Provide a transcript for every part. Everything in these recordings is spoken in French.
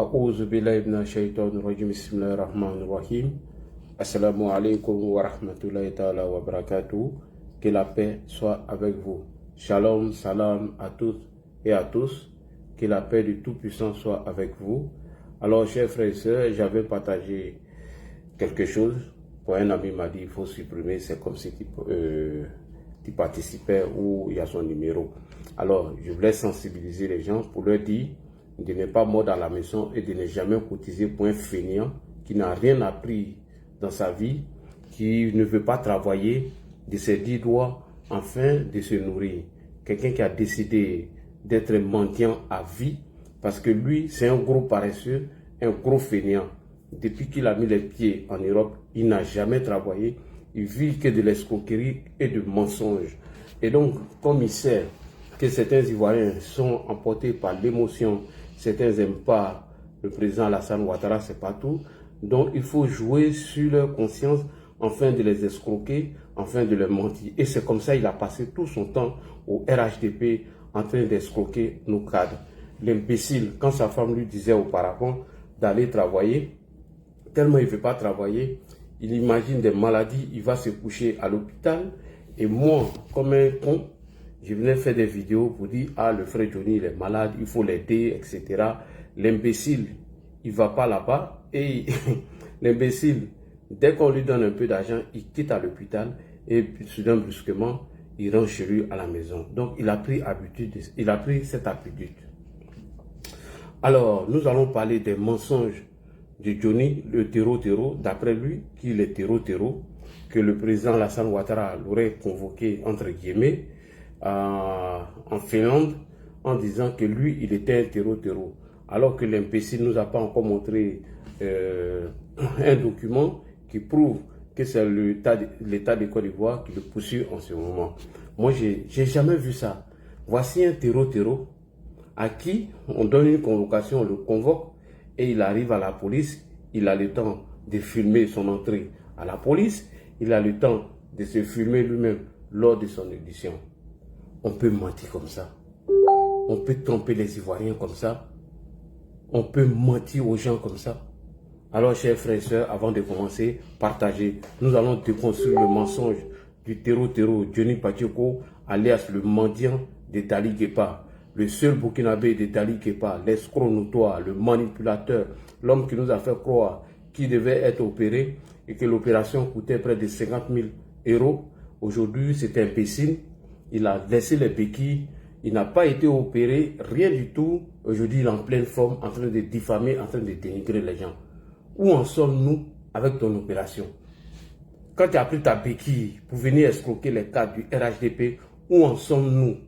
A'udhu billahi minash shaitanir rajim. Bismillahir rahmanir rahim. Assalamu alaikum wa rahmatullahi ta'ala wa barakatuh. Que la paix soit avec vous. Shalom, salam à toutes et à tous. Que la paix du Tout-Puissant soit avec vous. Alors, chers frères et sœurs, j'avais partagé quelque chose. Pour un ami m'a dit, il faut supprimer, c'est comme si tu participais ou il y a son numéro. Alors, je voulais sensibiliser les gens pour leur dire de ne pas mordre à la maison et de ne jamais cotiser pour un fainéant qui n'a rien appris dans sa vie, qui ne veut pas travailler de ses 10 doigts afin de se nourrir. Quelqu'un qui a décidé d'être mendiant à vie parce que lui, c'est un gros paresseux, un gros fainéant. Depuis qu'il a mis les pieds en Europe, il n'a jamais travaillé. Il vit que de l'escroquerie et de mensonges. Et donc, comme il sait que certains Ivoiriens sont emportés par l'émotion, certains n'aiment pas le président Alassane Ouattara, c'est pas tout. Donc, il faut jouer sur leur conscience afin de les escroquer, afin de leur mentir. Et c'est comme ça qu'il a passé tout son temps au RHDP en train d'escroquer nos cadres. L'imbécile, quand sa femme lui disait auparavant d'aller travailler, tellement il ne veut pas travailler, il imagine des maladies, il va se coucher à l'hôpital. Et moi, comme un con, je venais faire des vidéos pour dire, ah, le frère Johnny, il est malade, il faut l'aider, etc. L'imbécile, il ne va pas là-bas. Et l'imbécile, dès qu'on lui donne un peu d'argent, il quitte à l'hôpital. Et puis, soudain, brusquement, il rentre chez lui à la maison. Donc, il a pris cette habitude. Alors, nous allons parler des mensonges de Johnny, le terreau, d'après lui, qu'il est terreau, que le président Alassane Ouattara l'aurait convoqué, entre guillemets, en Finlande, en disant que lui, il était un terreau, alors que l'imbécile nous a pas encore montré un document qui prouve que c'est l'État de Côte d'Ivoire qui le poursuit en ce moment. Moi, j'ai jamais vu ça. Voici un terreau à qui on donne une convocation, on le convoque, et il arrive à la police, il a le temps de filmer son entrée à la police, il a le temps de se filmer lui-même lors de son audition. On peut mentir comme ça. On peut tromper les Ivoiriens comme ça. On peut mentir aux gens comme ça. Alors, chers frères et sœurs, avant de commencer, partagez. Nous allons déconstruire le mensonge du terreau, Johnny Pacheco, alias le mendiant de Dali Guépa. Le seul Burkinabé de Dali Guépa, l'escroc notoire, le manipulateur, l'homme qui nous a fait croire qu'il devait être opéré et que l'opération coûtait près de 50 000 €. Aujourd'hui, c'est imbécile. Il a laissé les béquilles. Il n'a pas été opéré, rien du tout. Aujourd'hui, il est en pleine forme, en train de diffamer, en train de dénigrer les gens. Où en sommes-nous avec ton opération? Quand tu as pris ta béquille pour venir escroquer les cadres du RHDP, où en sommes-nous?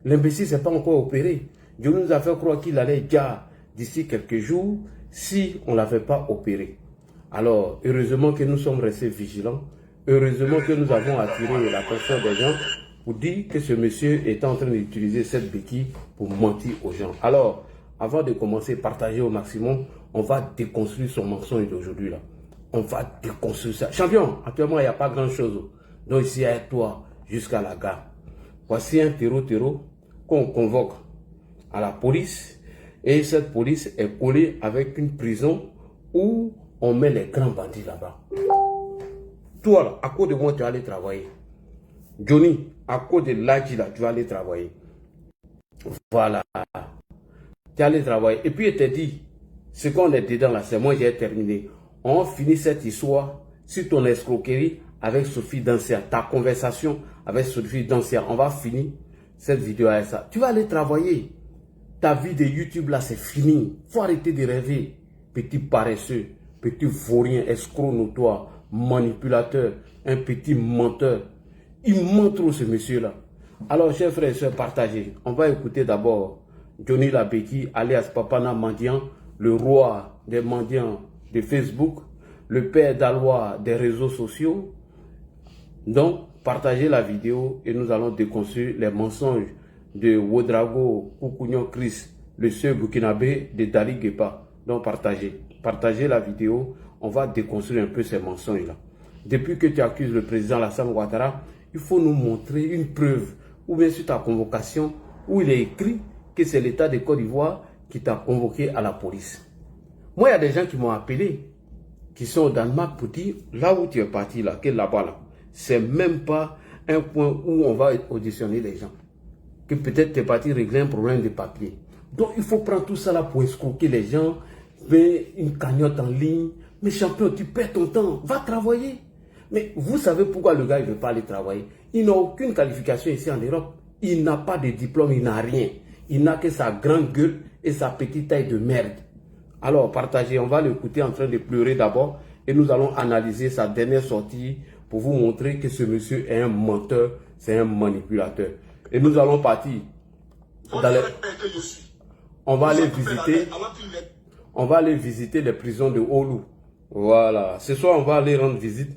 L'imbécile ne s'est pas encore opéré. Dieu nous a fait croire qu'il allait déjà d'ici quelques jours si on ne l'avait pas opéré. Alors, heureusement que nous sommes restés vigilants. Heureusement que nous avons attiré l'attention des gens pour dire que ce monsieur est en train d'utiliser cette béquille pour mentir aux gens. Alors, avant de commencer, partager au maximum, on va déconstruire son mensonge d'aujourd'hui là. On va déconstruire ça. Champion, actuellement, il n'y a pas grand-chose. Donc ici, avec toi, jusqu'à la gare. Voici un terreau qu'on convoque à la police. Et cette police est collée avec une prison où on met les grands bandits là-bas. Toi, là, à cause de moi, tu vas aller travailler. Johnny, à cause de l'Adji, là, tu vas aller travailler. Voilà. Tu vas aller travailler. Et puis, il te dit, ce qu'on est dedans là, c'est moi, j'ai terminé. On finit cette histoire sur ton escroquerie avec Sophie Dancia, ta conversation avec Sophie Dancia. On va finir cette vidéo avec ça. Tu vas aller travailler. Ta vie de YouTube là, c'est fini. Faut arrêter de rêver. Petit paresseux, petit vaurien, escroc notoire, manipulateur, un petit menteur. Il ment trop ce monsieur là. Alors, chers frères et sœurs, partagez. On va écouter d'abord Johnny Labeki, alias Papana Mendiant, le roi des mendiants de Facebook, le père d'Alois des réseaux sociaux. Donc, partagez la vidéo et nous allons déconstruire les mensonges de Wodrago Koukounion Chris, le seul Burkinabé de Dali Guépa. Donc, partagez la vidéo. On va déconstruire un peu ces mensonges-là. Depuis que tu accuses le président Alassane Ouattara, il faut nous montrer une preuve, ou bien sur ta convocation, où il est écrit que c'est l'État de Côte d'Ivoire qui t'a convoqué à la police. Moi, il y a des gens qui m'ont appelé, qui sont au Danemark pour dire, là où tu es parti, là, que là-bas, là, c'est même pas un point où on va auditionner les gens. Que peut-être tu es parti régler un problème de papier. Donc, il faut prendre tout ça là pour escroquer les gens, faire une cagnotte en ligne. Mais champion, tu perds ton temps, va travailler. Mais vous savez pourquoi le gars ne veut pas aller travailler? Il n'a aucune qualification ici en Europe. Il n'a pas de diplôme, il n'a rien. Il n'a que sa grande gueule et sa petite taille de merde. Alors, partagez, on va l'écouter en train de pleurer d'abord et nous allons analyser sa dernière sortie pour vous montrer que ce monsieur est un menteur, c'est un manipulateur. Et nous allons partir dans les... On va aller visiter les prisons de Oulu. Voilà. Ce soir, on va aller rendre visite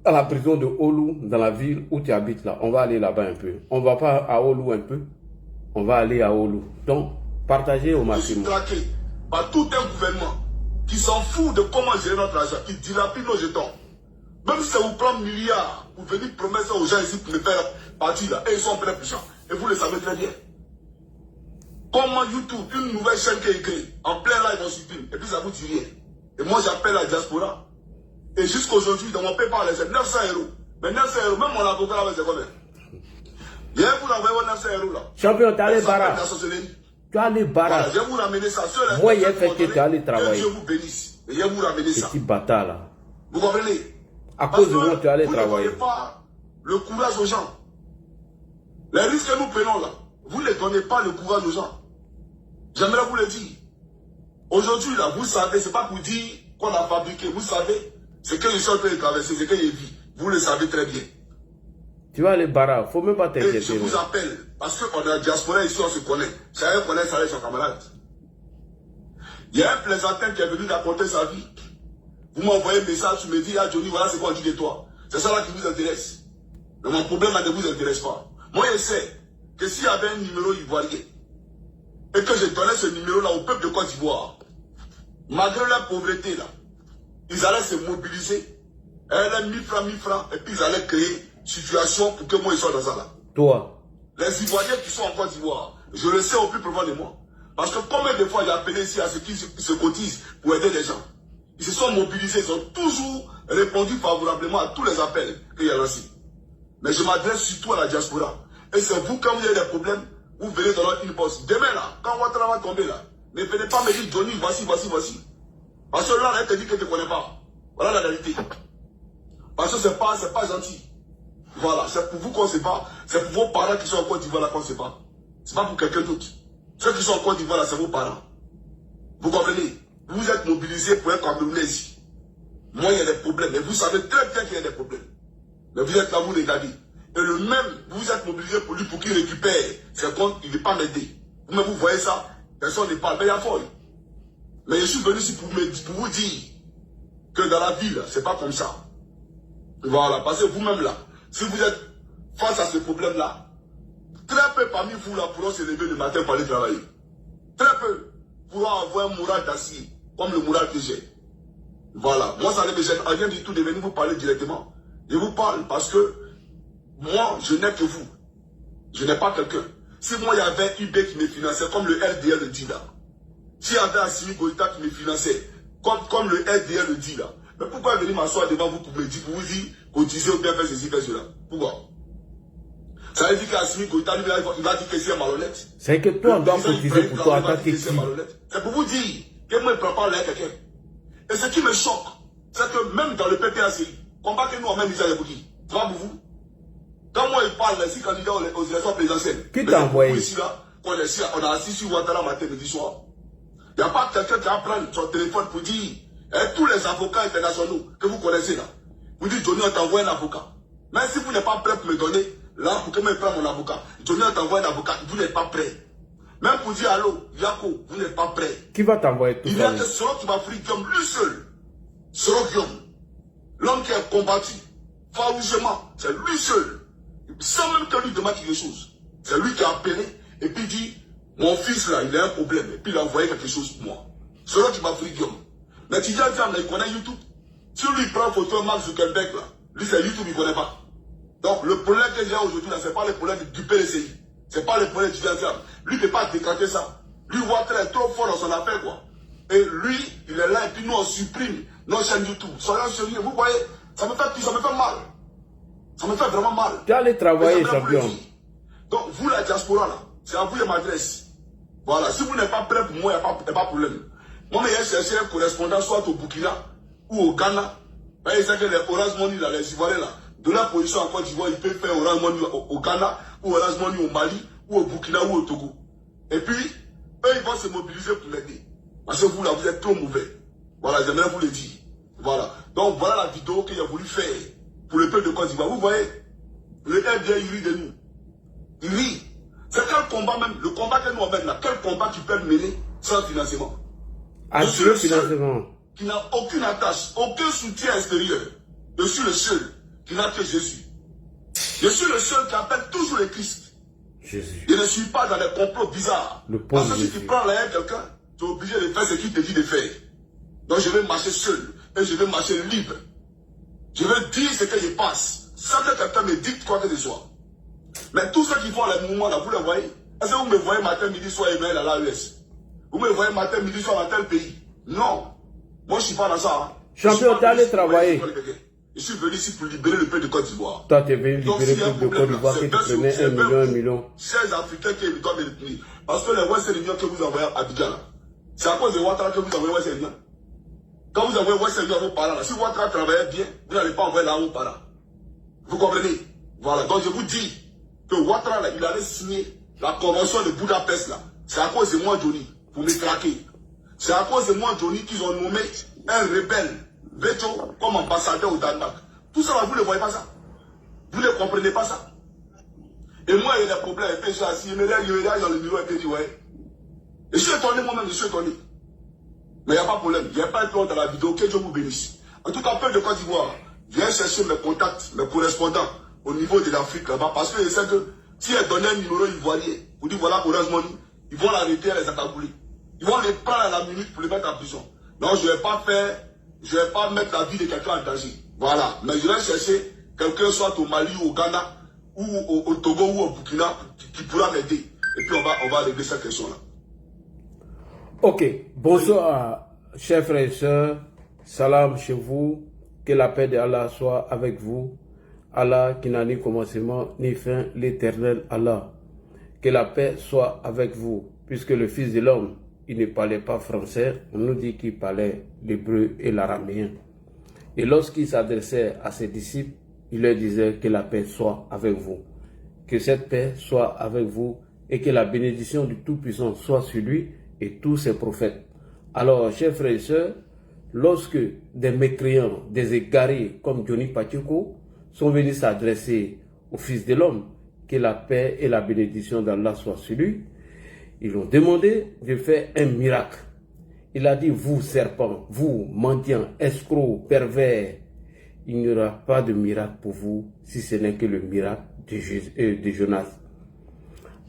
à la prison de Oulu, dans la ville où tu habites là. On va aller là-bas un peu. On ne va pas à Oulu un peu. On va aller à Oulu. Donc, partagez au maximum. Par tout un gouvernement qui s'en fout de comment gérer notre argent, qui dilapide nos jetons. Même si ça vous prend milliards, vous venez promettre ça aux gens ici pour me faire partie là, et ils sont très puissants. Et vous le savez très bien. Comment YouTube, une nouvelle chaîne qui est écrite, en plein live en supprime, et puis ça vous dit rien. Et moi j'appelle la diaspora. Et jusqu'aujourd'hui, dans mon PayPal, c'est 900 €. Mais 900 €, même mon avocat là, c'est combien? Hier, vous l'envoyez 900 € là. Champion, t'as les barras. Tu as les barras. Voilà, je vais vous ramener ça. Moi, il y a fait que tu as les travailler. Que Dieu vous bénisse. Et je vais vous ramener ça. Petit bâtard là. Vous comprenez? À cause de moi, tu as les travailler. Vous ne donnez pas le courage aux gens. Les risques que nous prenons là, vous ne donnez pas le courage aux gens. J'aimerais vous le dire. Aujourd'hui là, vous savez, c'est pas pour dire qu'on a fabriqué. Vous savez, c'est que je suis en train de traverser, c'est que je vis. Vous le savez très bien. Tu vas les barras, il ne faut même pas t'inquiéter. Je vous appelle, parce qu'on est en diaspora ici, on se connaît. Chacun connaît sa son camarade. Il y a un plaisantin qui est venu raconter sa vie. Vous m'envoyez un message, tu me dis, ah Johnny, voilà ce qu'on dit de toi. C'est ça là qui vous intéresse. Mais mon problème là ne vous intéresse pas. Moi je sais que s'il y avait un numéro ivoirien, et que je donnais ce numéro là au peuple de Côte d'Ivoire, malgré la pauvreté là, ils allaient se mobiliser, elle a 1000 francs, et puis ils allaient créer situation pour que moi je sois dans ça là. Toi. Les Ivoiriens qui sont en Côte d'Ivoire, je le sais au plus profond de moi. Parce que combien de fois j'ai appelé ici à ceux qui se cotisent pour aider les gens. Ils se sont mobilisés, ils ont toujours répondu favorablement à tous les appels qu'il y a lancés. Mais je m'adresse surtout à la diaspora. Et c'est vous, quand vous avez des problèmes, vous venez dans notre inbox. Demain là, quand Ouattara va tomber là, ne venez pas me dire Johnny, voici. Parce que là, elle te dit que tu ne connais pas. Voilà la réalité. Parce que c'est pas gentil. Voilà, c'est pour vous qu'on ne sait pas. C'est pour vos parents qui sont en Côte d'Ivoire là qu'on ne sait pas. C'est pas pour quelqu'un d'autre. Ceux qui sont en Côte d'Ivoire là, c'est vos parents. Vous comprenez? Vous êtes mobilisés pour être Camerounais ici. Moi, il y a des problèmes. Mais vous savez très bien qu'il y a des problèmes. Mais vous êtes là, vous regardez. Et le même, vous êtes mobilisés pour lui, pour qu'il récupère ses comptes, il ne veut pas m'aider. Vous-même, vous voyez ça, personne ne parle. Mais il y a folle. Mais je suis venu ici pour vous dire que dans la ville, c'est pas comme ça. Voilà, parce que vous-même là, si vous êtes face à ce problème-là, très peu parmi vous là pourront se lever le matin pour aller travailler. Très peu pourront avoir un moral d'acier, comme le moral que j'ai. Voilà, moi ça ne me gêne rien du tout de venir vous parler directement. Je vous parle parce que moi, je n'ai que vous. Je n'ai pas quelqu'un. Si moi il y avait UB qui me finançait, comme le RDL le dit là, s'il y avait Assimi Goïta qui me finançait, comme le RDL le dit là, mais pourquoi venir m'asseoir devant vous pour me dire, pour vous dire, cotiser ou bien faire ceci, faire cela? Pourquoi? Ça veut dire qu'Assimi Goïta, lui, il va dire que c'est malhonnête. C'est que toi, on doit cotiser pour toi attaquer qui? C'est pour vous dire que moi, je ne prends pas l'air quelqu'un. Et ce qui me choque, c'est que même dans le PPACI, combat que nous, on même mis à l'époque, ça va pour vous? Quand moi, il parle, si candidat aux élections présidentielles, qui t'a envoyé? Ici, là, on a assis sur Ouattara matin, midi, soir. Il n'y a pas quelqu'un qui va prendre son téléphone pour dire, tous les avocats internationaux que vous connaissez là, vous dites, Johnny, on t'envoie un avocat. Même si vous n'êtes pas prêt pour me donner, là, pour que je me prenne mon avocat, Johnny, on t'envoie un avocat, vous n'êtes pas prêt. Même pour dire allô, Yako, vous n'êtes pas prêt. Qui va t'envoyer tout ça? Il y a que Soro qui m'a pris Guillaume, lui seul. Soro Guillaume, l'homme qui a combattu farouchement, c'est lui seul. Sans même qu'on lui demande quelque chose. C'est lui qui a appelé et puis dit, mon fils là, il a un problème. Et puis il a envoyé quelque chose pour moi. Soro qui m'a pris Guillaume. Mais tu dis à Diam, il connaît YouTube. Si lui prend photo Mark Zuckerberg là, lui c'est YouTube, il ne connaît pas. Donc le problème que j'ai aujourd'hui là, ce n'est pas le problème du PLCI. Ce n'est pas le problème du Diam. Lui ne peut pas décanter ça. Lui, Ouattara est trop fort dans son affaire quoi. Et lui, il est là et puis nous on supprime nos chaînes YouTube. Soyons sérieux, vous voyez, ça me fait mal. Ça me fait vraiment mal. Tu es allé travailler, champion. Donc vous la diaspora là, c'est à vous je m'adresse. Voilà, si vous n'êtes pas prêt pour moi, il n'y a pas de problème. Moi, j'ai cherché un correspondant soit au Burkina ou au Ghana. Ils savent que les Orange Money, là, les Ivoiriens, là, de la position en Côte d'Ivoire, ils peuvent faire Orange Money au Ghana, ou Orange Money au Mali, ou au Burkina, ou au Togo. Et puis, eux, ils vont se mobiliser pour m'aider. Parce que vous, là, vous êtes trop mauvais. Voilà, j'aimerais vous le dire. Voilà. Donc, voilà la vidéo qu'il a voulu faire pour le peuple de Côte d'Ivoire. Vous voyez, le FDN, il rit de nous. Il rit. C'est quel combat même, le combat que nous on mène là, quel combat tu peux mener sans financement? À ce financement. Qui n'a aucune attache, aucun soutien extérieur. Je suis le seul qui n'a que Jésus. Je suis le seul qui appelle toujours le Christ. Jésus. Je ne suis pas dans les complots bizarres. Parce que si tu prends la haine de quelqu'un, tu es obligé de faire ce qu'il te dit de faire. Donc je vais marcher seul et je vais marcher libre. Je vais dire ce que je passe, sans que quelqu'un me dicte quoi que ce soit. Mais tous ceux qui font les mouvements là, vous les voyez? Est-ce que vous me voyez matin, midi, soir et mail à l'AES? Vous me voyez matin, midi, soir dans tel pays? Non. Moi, je ne suis pas dans ça. Hein. Champion, tu es allé travailler. Je suis venu ici pour libérer le peuple de Côte d'Ivoire. Toi, tu es venu libérer le peuple de Côte d'Ivoire qui te prenait 1 million. 16 Africains qui doivent me détenir. Parce que les Western Union que vous envoyez à Abidjan, c'est à cause de Ouattara que vous envoyez Western Union. Quand vous envoyez Western Union à vos parents, si Ouattara travaillait bien, vous n'allez pas envoyer là à vos parents. Vous comprenez? Voilà. Donc, je vous dis que Ouattara, là, il allait signer la convention de Budapest, là. C'est à cause de moi, Johnny, pour me traquer. C'est à cause de moi, Johnny, qu'ils ont nommé un rebelle, Beto, comme ambassadeur au Danemark. Tout ça, là, vous ne voyez pas ça. Vous ne comprenez pas ça. Et moi, il y a des problèmes. Et puis, je suis assis, il me regarde dans le bureau et puis il dit, ouais. Et je suis étonné moi-même, je suis étonné. Mais il n'y a pas de problème. Il n'y a pas de plan dans la vidéo. Que Dieu vous bénisse. En tout cas, peuple de Côte d'Ivoire, viens chercher mes contacts, mes correspondants au niveau de l'Afrique là-bas. Parce que je sais que si elle donnait un numéro ivoirien, vous dites voilà Orange Money, ils vont l'arrêter et les accabouler. Ils vont les prendre à la minute pour les mettre en prison. Non, je ne vais pas faire, je ne vais pas mettre la vie de quelqu'un en danger. Voilà. Mais je vais chercher quelqu'un soit au Mali, au Ghana, ou au Togo, ou au Burkina, qui pourra m'aider. Et puis on va régler cette question-là. Ok. Bonsoir, chers frères et sœurs. Salam chez vous. Que la paix d'Allah soit avec vous. Allah qui n'a ni commencement ni fin, l'éternel Allah. Que la paix soit avec vous. Puisque le Fils de l'homme, il ne parlait pas français, on nous dit qu'il parlait l'hébreu et l'araméen. Et lorsqu'il s'adressait à ses disciples, il leur disait que la paix soit avec vous. Que cette paix soit avec vous et que la bénédiction du Tout-Puissant soit sur lui et tous ses prophètes. Alors, chers frères et sœurs, lorsque des mécréants, des égarés comme Johnny Pacheco sont venus s'adresser au Fils de l'homme, que la paix et la bénédiction d'Allah soient sur lui, ils ont demandé de faire un miracle. Il a dit, vous serpents, vous mendiants, escrocs, pervers, il n'y aura pas de miracle pour vous si ce n'est que le miracle de Jonas.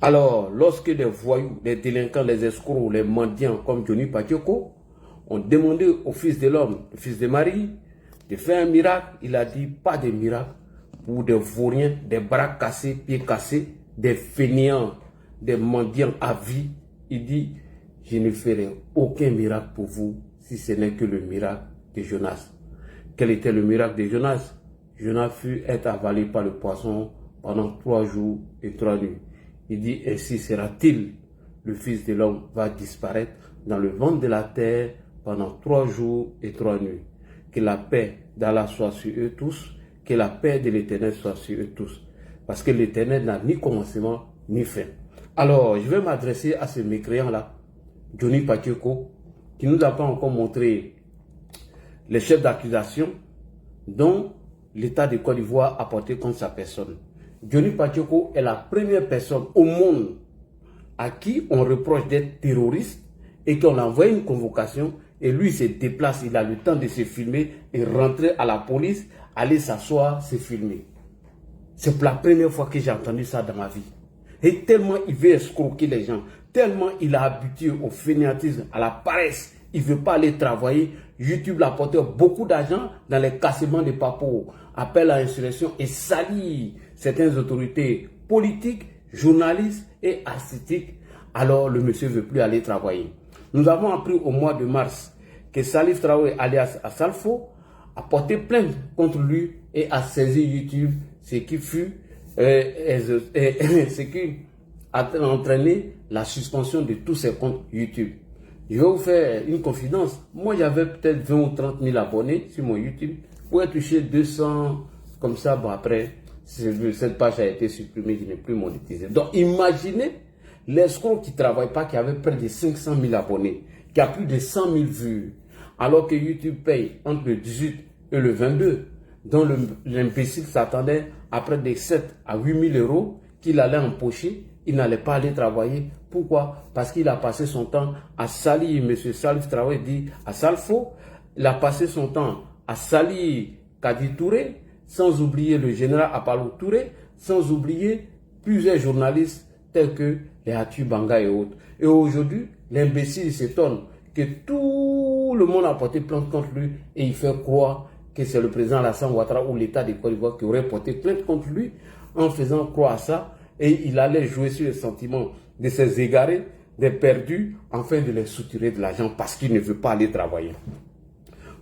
Alors, lorsque les voyous, les délinquants, les escrocs, les mendiants comme Johnny Pacheco ont demandé au Fils de l'homme, le Fils de Marie, de faire un miracle, il a dit, pas de miracle pour des vauriens, des bras cassés, pieds cassés, des fainéants, des mendiants à vie. Il dit, je ne ferai aucun miracle pour vous si ce n'est que le miracle de Jonas. Quel était le miracle de Jonas? Jonas fut être avalé par le poisson pendant 3 jours et 3 nuits. Il dit, ainsi sera-t-il. Le Fils de l'homme va disparaître dans le ventre de la terre pendant 3 jours et 3 nuits. Que la paix d'Allah soit sur eux tous, que la paix de l'Éternel soit sur eux tous. Parce que l'Éternel n'a ni commencement ni fin. Alors, je vais m'adresser à ce mécréant-là, Johnny Pacheco, qui nous a pas encore montré les chefs d'accusation dont l'État de Côte d'Ivoire a porté contre sa personne. Johnny Pacheco est la première personne au monde à qui on reproche d'être terroriste et qu'on a envoyé une convocation et lui se déplace, il a le temps de se filmer et rentrer à la police, aller s'asseoir, se filmer. C'est la première fois que j'ai entendu ça dans ma vie. Et tellement il veut escroquer les gens, tellement il a habitué au fainéantisme, à la paresse, il ne veut pas aller travailler. YouTube l'a apporté beaucoup d'argent dans les cassements de papeaux, appel à l'insurrection et salit certaines autorités politiques, journalistes et artistiques. Alors le monsieur ne veut plus aller travailler. Nous avons appris au mois de mars que Salif Traoré, alias Assalfo, a porté plainte contre lui et a saisi YouTube, ce qui a entraîné la suspension de tous ses comptes YouTube. Je vais vous faire une confidence. Moi, j'avais peut-être 20 ou 30 000 abonnés sur mon YouTube. Pour toucher 200, comme ça, bon, après, cette page a été supprimée, qui n'est plus monétisée. Donc, imaginez l'escroc qui ne travaille pas, qui avait près de 500 000 abonnés, qui a plus de 100 000 vues, alors que YouTube paye entre le 18 et le 22, dont l'imbécile s'attendait à près de 7 à 8 000 euros qu'il allait empocher. Il n'allait pas aller travailler. Pourquoi? Parce qu'il a passé son temps à salir, M. Salif Traoré dit à Salfo, il a passé son temps à salir Kadi Touré, sans oublier le général Apalou Touré, sans oublier plusieurs journalistes tels que les Atu Banga et autres. Et aujourd'hui, l'imbécile s'étonne que tout le monde a porté plainte contre lui et il fait croire que c'est le président Alassane Ouattara ou l'État de Côte d'Ivoire qui aurait porté plainte contre lui en faisant croire à ça. Et il allait jouer sur les sentiments de ces égarés, des perdus, afin de les soutirer de l'argent parce qu'il ne veut pas aller travailler.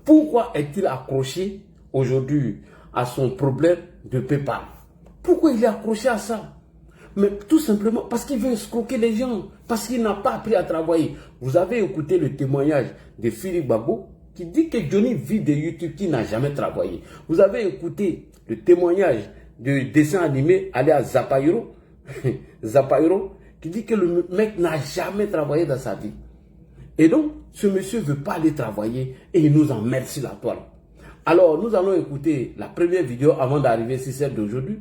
Pourquoi est-il accroché aujourd'hui à son problème de PayPal? Pourquoi il est accroché à ça? Mais tout simplement parce qu'il veut escroquer les gens, parce qu'il n'a pas appris à travailler. Vous avez écouté le témoignage de Philippe Babo qui dit que Johnny vit de YouTube, qui n'a jamais travaillé. Vous avez écouté le témoignage de dessin animé alias Zapairo, Zapairo, qui dit que le mec n'a jamais travaillé dans sa vie. Et donc, ce monsieur ne veut pas aller travailler et il nous emmerde sur la toile. Alors, nous allons écouter la première vidéo avant d'arriver sur celle d'aujourd'hui.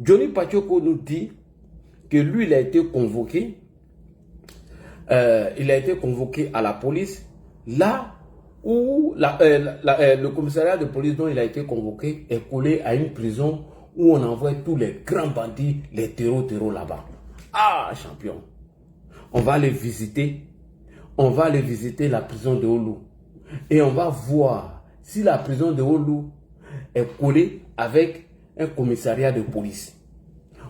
Johnny Pachoko nous dit que lui, il a été convoqué. Il a été convoqué à la police, là où le commissariat de police dont il a été convoqué est collé à une prison où on envoie tous les grands bandits, les terreaux là-bas. Ah, champion! On va aller visiter. On va aller visiter la prison de Oulu. Et on va voir si la prison de Oulu est collée avec un commissariat de police.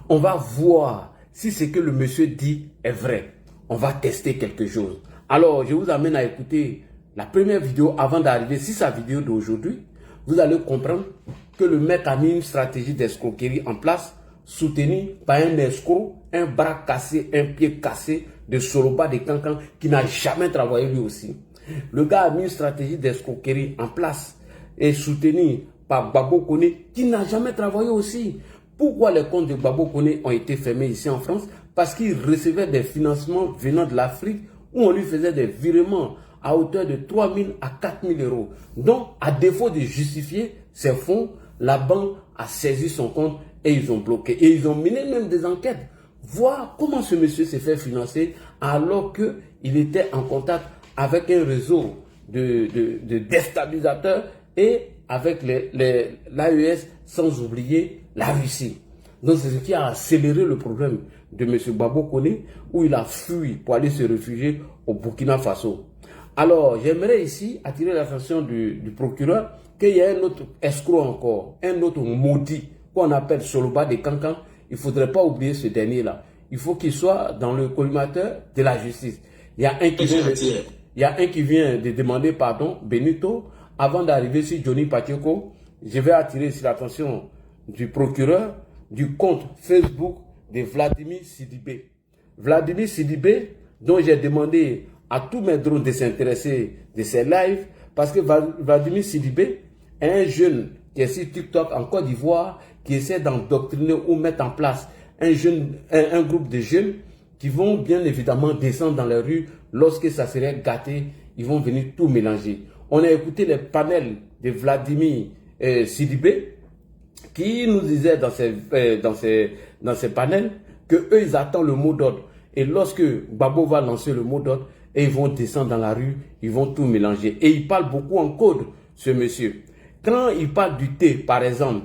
On va voir si ce que le monsieur dit est vrai. On va tester quelque chose. Alors, je vous amène à écouter la première vidéo avant d'arriver sur sa vidéo d'aujourd'hui. Vous allez comprendre que le mec a mis une stratégie d'escroquerie en place, soutenue par un escroc, un bras cassé, un pied cassé, de Soloba de Cancan, qui n'a jamais travaillé lui aussi. Le gars a mis une stratégie d'escroquerie en place et soutenue par Babo Koné, qui n'a jamais travaillé aussi. Pourquoi les comptes de Babo Koné ont été fermés ici en France? Parce qu'il recevait des financements venant de l'Afrique où on lui faisait des virements à hauteur de 3 000 à 4 000 euros. Donc, à défaut de justifier ces fonds, la banque a saisi son compte et ils ont bloqué. Et ils ont mené même des enquêtes. Voir comment ce monsieur s'est fait financer alors qu'il était en contact avec un réseau de déstabilisateurs et avec l'AES, sans oublier la Russie. Donc c'est ce qui a accéléré le problème de M. Babo Koné, où il a fui pour aller se réfugier au Burkina Faso. Alors j'aimerais ici attirer l'attention du procureur qu'il y a un autre escroc encore, un autre maudit qu'on appelle Soloba de Cancan. Il ne faudrait pas oublier ce dernier-là. Il faut qu'il soit dans le collimateur de la justice. Il y a un qui vient de demander pardon, Benito, avant d'arriver sur Johnny Pachoko. Je vais attirer sur l'attention du procureur du compte Facebook de Vladimir Sidibé. Vladimir Sidibé, dont j'ai demandé à tous mes drones de s'intéresser de ces lives, parce que Vladimir Sidibé est un jeune qui est sur TikTok en Côte d'Ivoire, qui essaie d'endoctriner ou mettre en place un groupe de jeunes qui vont bien évidemment descendre dans les rues lorsque ça serait gâté, ils vont venir tout mélanger. On a écouté les panels de Vladimir Sidibé qui nous disait dans ces panels que eux ils attendent le mot d'ordre. Et lorsque Babo va lancer le mot d'ordre, et ils vont descendre dans la rue, ils vont tout mélanger. Et il parle beaucoup en code, ce monsieur. Quand il parle du thé, par exemple,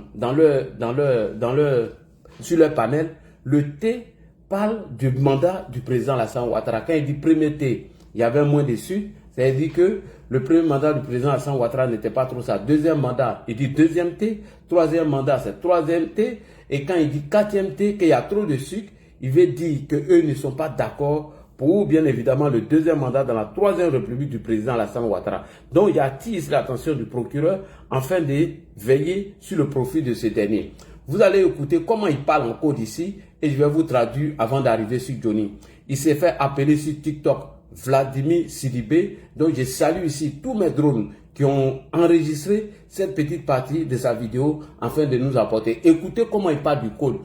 sur leur panel, le thé parle du mandat du président Alassane Ouattara. Quand il dit premier thé, il y avait moins de sucre. Ça veut dire que le premier mandat du président Alassane Ouattara n'était pas trop ça. Deuxième mandat, il dit deuxième thé. Troisième mandat, c'est troisième thé. Et quand il dit quatrième thé, qu'il y a trop de sucre, il veut dire qu'eux ne sont pas d'accord pour bien évidemment le deuxième mandat dans la troisième république du président Alassane Ouattara. Donc il attise l'attention du procureur afin de veiller sur le profit de ce dernier. Vous allez écouter comment il parle en code ici et je vais vous traduire avant d'arriver sur Johnny. Il s'est fait appeler sur TikTok Vladimir Sidibé. Donc je salue ici tous mes drones qui ont enregistré cette petite partie de sa vidéo afin de nous apporter. Écoutez comment il parle du code.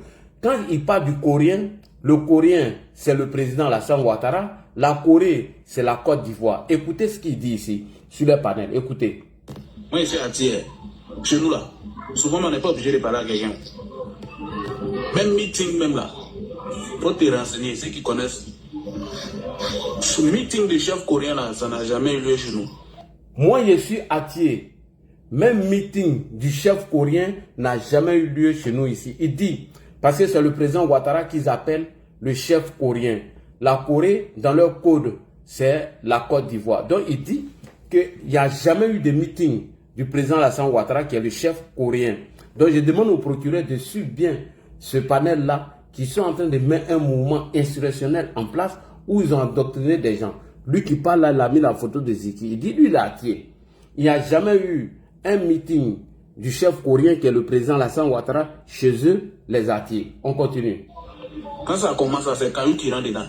Quand il parle du coréen, le coréen c'est le président Alassane Ouattara, la Corée c'est la Côte d'Ivoire. Écoutez ce qu'il dit ici sur le panel. Écoutez. Moi ici à Thiers, chez nous là, souvent on n'est pas obligé de parler à quelqu'un. Même meeting même là, faut te renseigner, ceux qui connaissent. Ce meeting de chef coréen là, ça n'a jamais eu lieu chez nous. Moi je suis à Thiers. Même meeting du chef coréen n'a jamais eu lieu chez nous ici. Il dit, parce que c'est le président Ouattara qu'ils appellent le chef coréen. La Corée, dans leur code, c'est la Côte d'Ivoire. Donc il dit qu'il n'y a jamais eu de meeting du président Alassane Ouattara qui est le chef coréen. Donc je demande au procureur de suivre bien ce panel-là qui sont en train de mettre un mouvement insurrectionnel en place où ils ont endoctriné des gens. Lui qui parle là, il a mis la photo de Ziki. Il dit, lui, il a Thiers. Il n'y a jamais eu un meeting du chef coréen qui est le président Alassane Ouattara chez eux, les Atiers. On continue. Quand ça commence, c'est Caillou qui rentre dedans.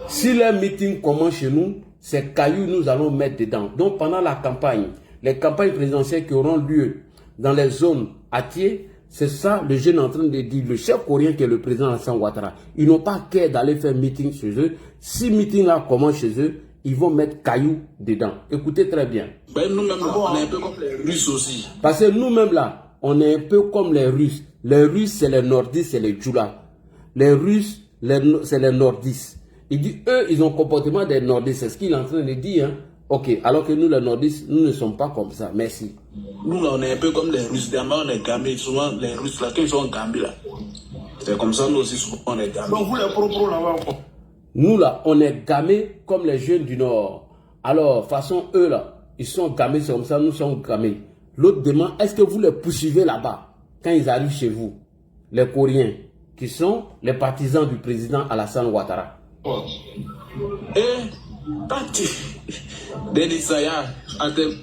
Si le meeting commence chez nous, c'est Caillou nous allons mettre dedans. Donc pendant la campagne, les campagnes présidentielles qui auront lieu dans les zones Atiers, c'est ça le jeune est en train de dire. Le chef coréen qui est le président Alassane Ouattara, ils n'ont pas qu'à d'aller faire meeting chez eux. Si meeting là commence chez eux, ils vont mettre Caillou dedans. Écoutez très bien. Ben, nous-mêmes là, on est un peu comme les Russes aussi. Parce que nous-mêmes là, on est un peu comme les Russes. Les Russes, c'est les nordistes, c'est les Djoula. Les Russes, c'est les nordistes. Il dit, eux, ils ont le comportement des nordistes. C'est ce qu'il est en train de dire. Hein? Ok, alors que nous, les nordistes, nous ne sommes pas comme ça. Merci. Nous là, on est un peu comme les Russes. D'abord, on est gamés. Souvent, les Russes là, quand ils sont gamés là, c'est comme ça, nous aussi, souvent, on est gamés. Donc vous les pro là-bas. Nous là, on est gamés comme les jeunes du Nord. Alors, façon, eux là, ils sont gamés, c'est comme ça, nous sommes gamés. L'autre demande, est-ce que vous les poursuivez là-bas, quand ils arrivent chez vous, les Coréens, qui sont les partisans du président Alassane Ouattara. Et, quand tu...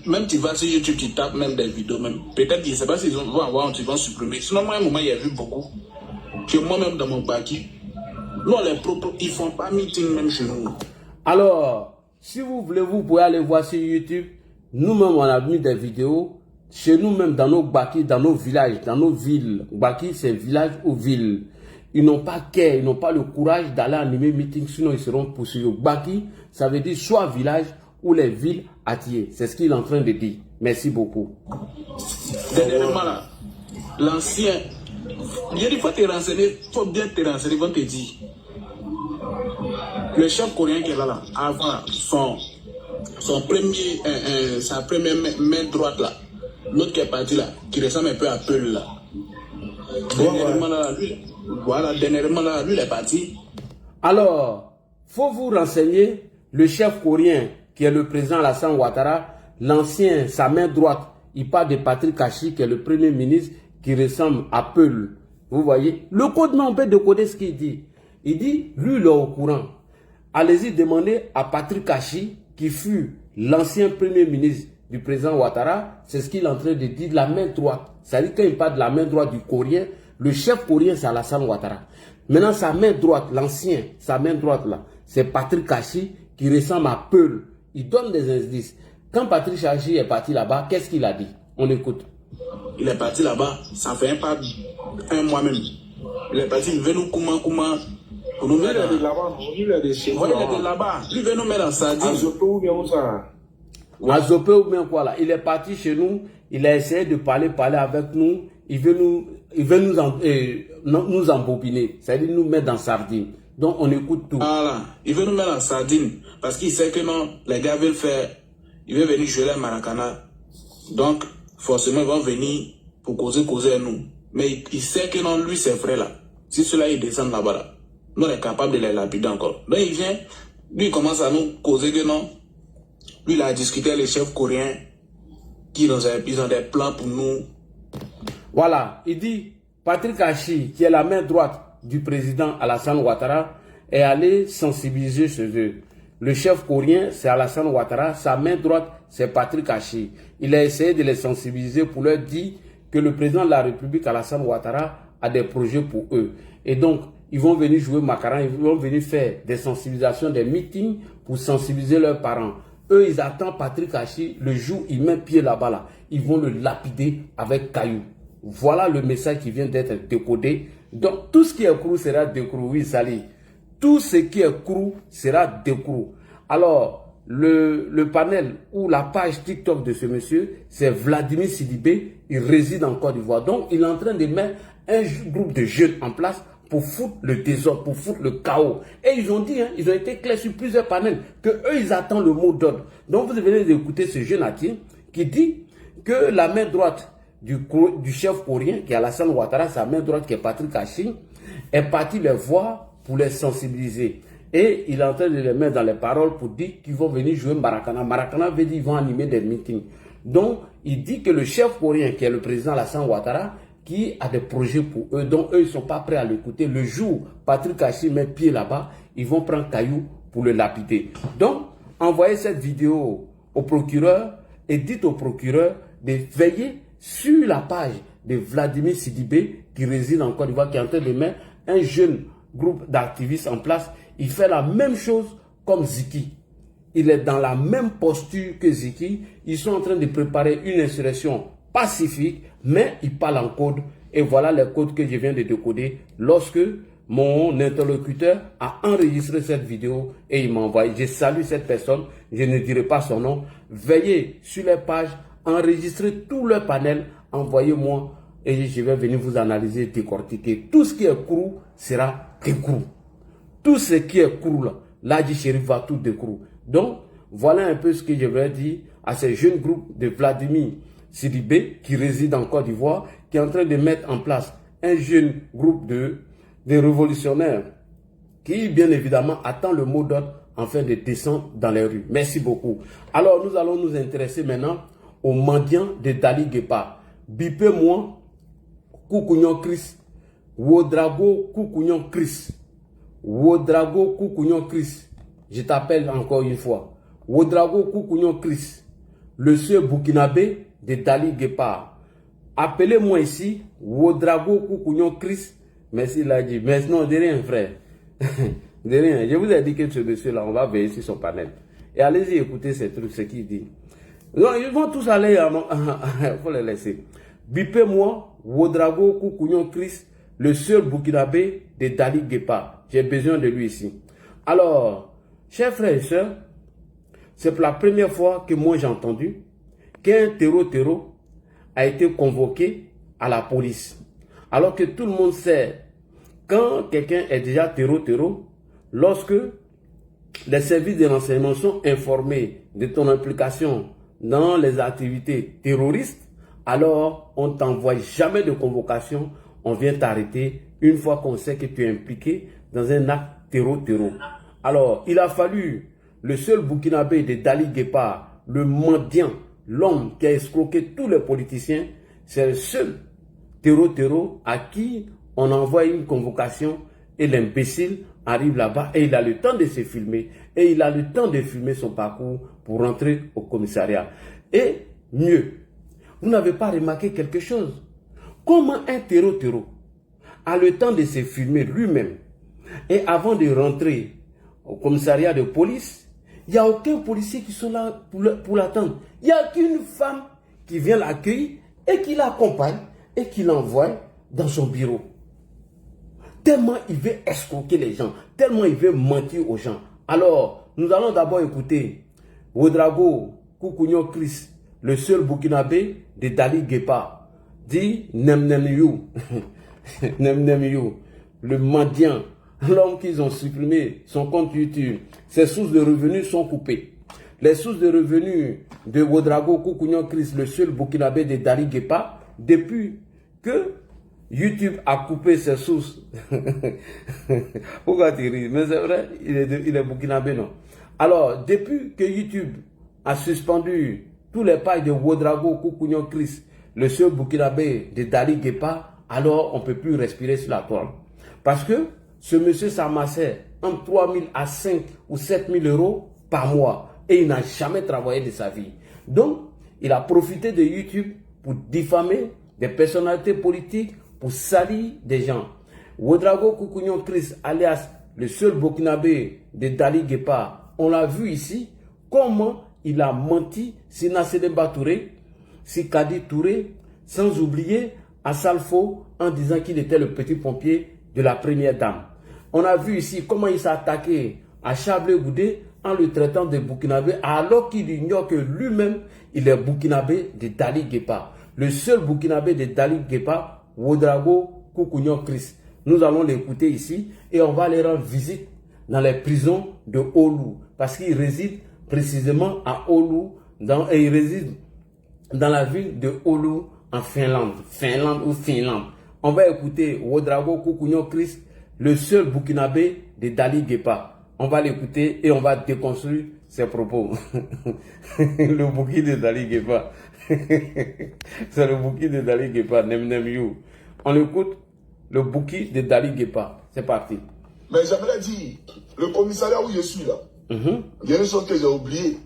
Même tu vas sur YouTube, tu tapes même des vidéos, même. Peut-être, je ne sais pas s'ils vont avoir, ils vont supprimer. Sinon, moi, à un moment, il y a vu beaucoup. Que moi-même, dans mon baki, nous, les propres, ils ne font pas meeting même chez nous. Alors, si vous voulez, vous pouvez aller voir sur YouTube. Nous-mêmes, on a mis des vidéos. Chez nous-mêmes, dans nos baki, dans nos villages, dans nos villes. Baki, c'est village ou ville. Ils n'ont pas qu'à, ils n'ont pas le courage d'aller animer meeting, sinon ils seront poursuivis. Baki, ça veut dire soit village ou les villes Atiers. C'est ce qu'il est en train de dire. Merci beaucoup. Dernièrement, là, l'ancien, il dit, il faut te renseigner, il faut bien te renseigner, ils vont te dire. Le chef coréen qui est là, avant son premier, sa première main droite là, l'autre qui est parti là, qui ressemble un peu à Peul là. Dernièrement là, lui, il est parti. Alors, faut vous renseigner, le chef coréen qui est le président Alassane Ouattara, l'ancien, sa main droite, il parle de Patrick Kachi qui est le premier ministre qui ressemble à Peul. Vous voyez, le code on peut décoder ce qu'il dit. Il dit, lui, il est au courant. Allez-y demander à Patrick Kachi, qui fut l'ancien premier ministre du président Ouattara, c'est ce qu'il est en train de dire, de la main droite. C'est-à-dire quand il parle de la main droite du coréen, le chef coréen c'est Alassane Ouattara. Maintenant sa main droite, l'ancien, sa main droite là, c'est Patrick Kachi qui ressemble à Peul. Il donne des indices. Quand Patrick Kachi est parti là-bas, qu'est-ce qu'il a dit? On écoute. Il est parti là-bas, ça fait un mois même. Il est parti, il veut nous comment. Pour nous mettre là-bas, il est de là-bas. Lui veut nous mettre en sardine. À Zopé ou bien quoi là. Il est parti chez nous, il a essayé de parler avec nous. Il veut nous embobiner, c'est-à-dire nous mettre dans sardine. Donc on écoute tout. Voilà, il veut nous mettre en sardine parce qu'il sait que non, les gars veulent faire, ils veulent venir jouer les Maracana. Donc forcément ils vont venir pour causer à nous. Mais il sait que non, lui c'est vrai là. Si cela il descend là-bas là, nous on est capable de les lapider encore. Donc il vient, lui il commence à nous causer que non. Lui il a discuté avec les chefs coréens qui ils ont des plans pour nous. Voilà, il dit Patrick Kachi, qui est la main droite du président Alassane Ouattara, est allé sensibiliser chez eux. Le chef coréen, c'est Alassane Ouattara. Sa main droite, c'est Patrick Hachi. Il a essayé de les sensibiliser pour leur dire que le président de la République, Alassane Ouattara, a des projets pour eux. Et donc, ils vont venir jouer Macaran, ils vont venir faire des sensibilisations, des meetings pour sensibiliser leurs parents. Eux, ils attendent Patrick Hachi le jour où il met pied là-bas. Là. Ils vont le lapider avec cailloux. Voilà le message qui vient d'être décodé. Donc, tout ce qui est crou sera décrou. Oui, Sali. Tout ce qui est crou sera décrou. Alors, le panel ou la page TikTok de ce monsieur, c'est Vladimir Sidibé. Il réside en Côte d'Ivoire. Donc, il est en train de mettre un groupe de jeunes en place pour foutre le désordre, pour foutre le chaos. Et ils ont dit, hein, ils ont été clairs sur plusieurs panels, que eux, ils attendent le mot d'ordre. Donc, vous venez d'écouter ce jeune qui dit que la main droite du chef coréen, qui est Alassane Ouattara, sa main droite qui est Patrick Hachi, est parti les voir pour les sensibiliser. Et il est en train de les mettre dans les paroles pour dire qu'ils vont venir jouer Maracana. Maracana veut dire qu'ils vont animer des meetings. Donc, il dit que le chef coréen, qui est le président Alassane Ouattara, qui a des projets pour eux, donc eux, ils ne sont pas prêts à l'écouter. Le jour où Patrick Hachi met pied là-bas, ils vont prendre caillou pour le lapider. Donc, envoyez cette vidéo au procureur et dites au procureur de veiller sur la page de Vladimir Sidibé, qui réside en Côte d'Ivoire, qui est en train de mettre un jeune groupe d'activistes en place. Il fait la même chose comme Ziki. Il est dans la même posture que Ziki. Ils sont en train de préparer une insurrection pacifique, mais ils parlent en code. Et voilà les codes que je viens de décoder lorsque mon interlocuteur a enregistré cette vidéo et il m'a envoyé. Je salue cette personne, je ne dirai pas son nom. Veillez sur les pages, enregistrez tout le panel, envoyez-moi et je vais venir vous analyser, décortiquer. Tout ce qui est crou sera décrou. Tout ce qui est crou là, Ladji Chérif va tout décrou. Donc, voilà un peu ce que je vais dire à ces jeunes groupes de Vladimir Sidibé qui réside en Côte d'Ivoire, qui est en train de mettre en place un jeune groupe de révolutionnaires qui, bien évidemment, attend le mot d'ordre afin de descendre dans les rues. Merci beaucoup. Alors, nous allons nous intéresser maintenant aux mendiants de Dali Guépard. Bipé-moi, Koukounion Chris, Wodrago Koukounion Chris. Wodrago Koukounion Chris. Je t'appelle encore une fois. Wodrago Koukounion Chris, le sieur burkinabé de Dali Guépard. Appelez-moi ici Wodrago Koukounion Chris. Merci Ladji. Mais non, de rien, frère. De rien. Je vous ai dit que ce monsieur-là, on va veiller sur son panel. Et allez-y écouter ces trucs, ce qu'il dit. Non, ils vont tous aller. Il faut les laisser. Bipez-moi, Wodrago Koukounion Chris, le seul burkinabé de Dali Guépard. J'ai besoin de lui ici. Alors, chers frères et sœurs, c'est pour la première fois que moi j'ai entendu qu'un terreau a été convoqué à la police. Alors que tout le monde sait, quand quelqu'un est déjà terreau, lorsque les services de renseignement sont informés de ton implication dans les activités terroristes, alors on ne t'envoie jamais de convocation, on vient t'arrêter une fois qu'on sait que tu es impliqué dans un acte terreau. Alors, il a fallu le seul burkinabé de Dali Guépard, le mendiant, l'homme qui a escroqué tous les politiciens, c'est le seul terreau à qui on envoie une convocation et l'imbécile arrive là-bas et il a le temps de se filmer et il a le temps de filmer son parcours pour rentrer au commissariat. Et mieux, vous n'avez pas remarqué quelque chose? Comment un terreau a le temps de se filmer lui-même et avant de rentrer au commissariat de police, il n'y a aucun policier qui sont là pour l'attendre. Il n'y a qu'une femme qui vient l'accueillir et qui l'accompagne et qui l'envoie dans son bureau. Tellement il veut escroquer les gens, tellement il veut mentir aux gens. Alors, nous allons d'abord écouter Wodrago Koukounion Chris, le seul burkinabé de Dali Guépard, dit Nem You, Nem You, le mendiant, l'homme qu'ils ont supprimé son compte YouTube. Ses sources de revenus sont coupées. Les sources de revenus de Wodrago Koukounion Chris, le seul burkinabé de Dali Guépard, depuis que YouTube a coupé ses sources. Pourquoi tu ris? Mais c'est vrai, il est burkinabé, non? Alors, depuis que YouTube a suspendu tous les pages de Wodrago Koukounion Chris, le seul burkinabé de Dali Guépard, alors on ne peut plus respirer sur la toile. Parce que ce monsieur s'amassait entre 3 000 à 5 ou 7 000 euros par mois. Et il n'a jamais travaillé de sa vie. Donc, il a profité de YouTube pour diffamer des personnalités politiques, pour salir des gens. Ouedraogo Koukouignon Chris, alias le seul Burkinabé de Dali Guépard, on l'a vu ici, comment il a menti sur Nassedemba Touré, sur Kadi Touré, sans oublier Assalfo en disant qu'il était le petit pompier de la première dame. On a vu ici comment il s'est attaqué à Chablé Goudé en le traitant de Burkinabé alors qu'il ignore que lui-même il est Burkinabé de Dali Guépard. Le seul Burkinabé de Dali Guépard, Ouedraogo Koukouignon Chris. Nous allons l'écouter ici et on va aller rendre visite dans les prisons de Oulu parce qu'il réside précisément à Oulu et il réside dans la ville de Oulu en Finlande. On va écouter Ouedraogo Koukouignon Chris, le seul Burkinabé de Dali Guépard. On va l'écouter et on va déconstruire ses propos. Le bouki de Dali Guépard. C'est le bouki de Dali Guépard, Nem You. On écoute le bouki de Dali Guépard. C'est parti. Mais j'aimerais dire, le commissariat où je suis là, il y a une chose que j'ai oubliée.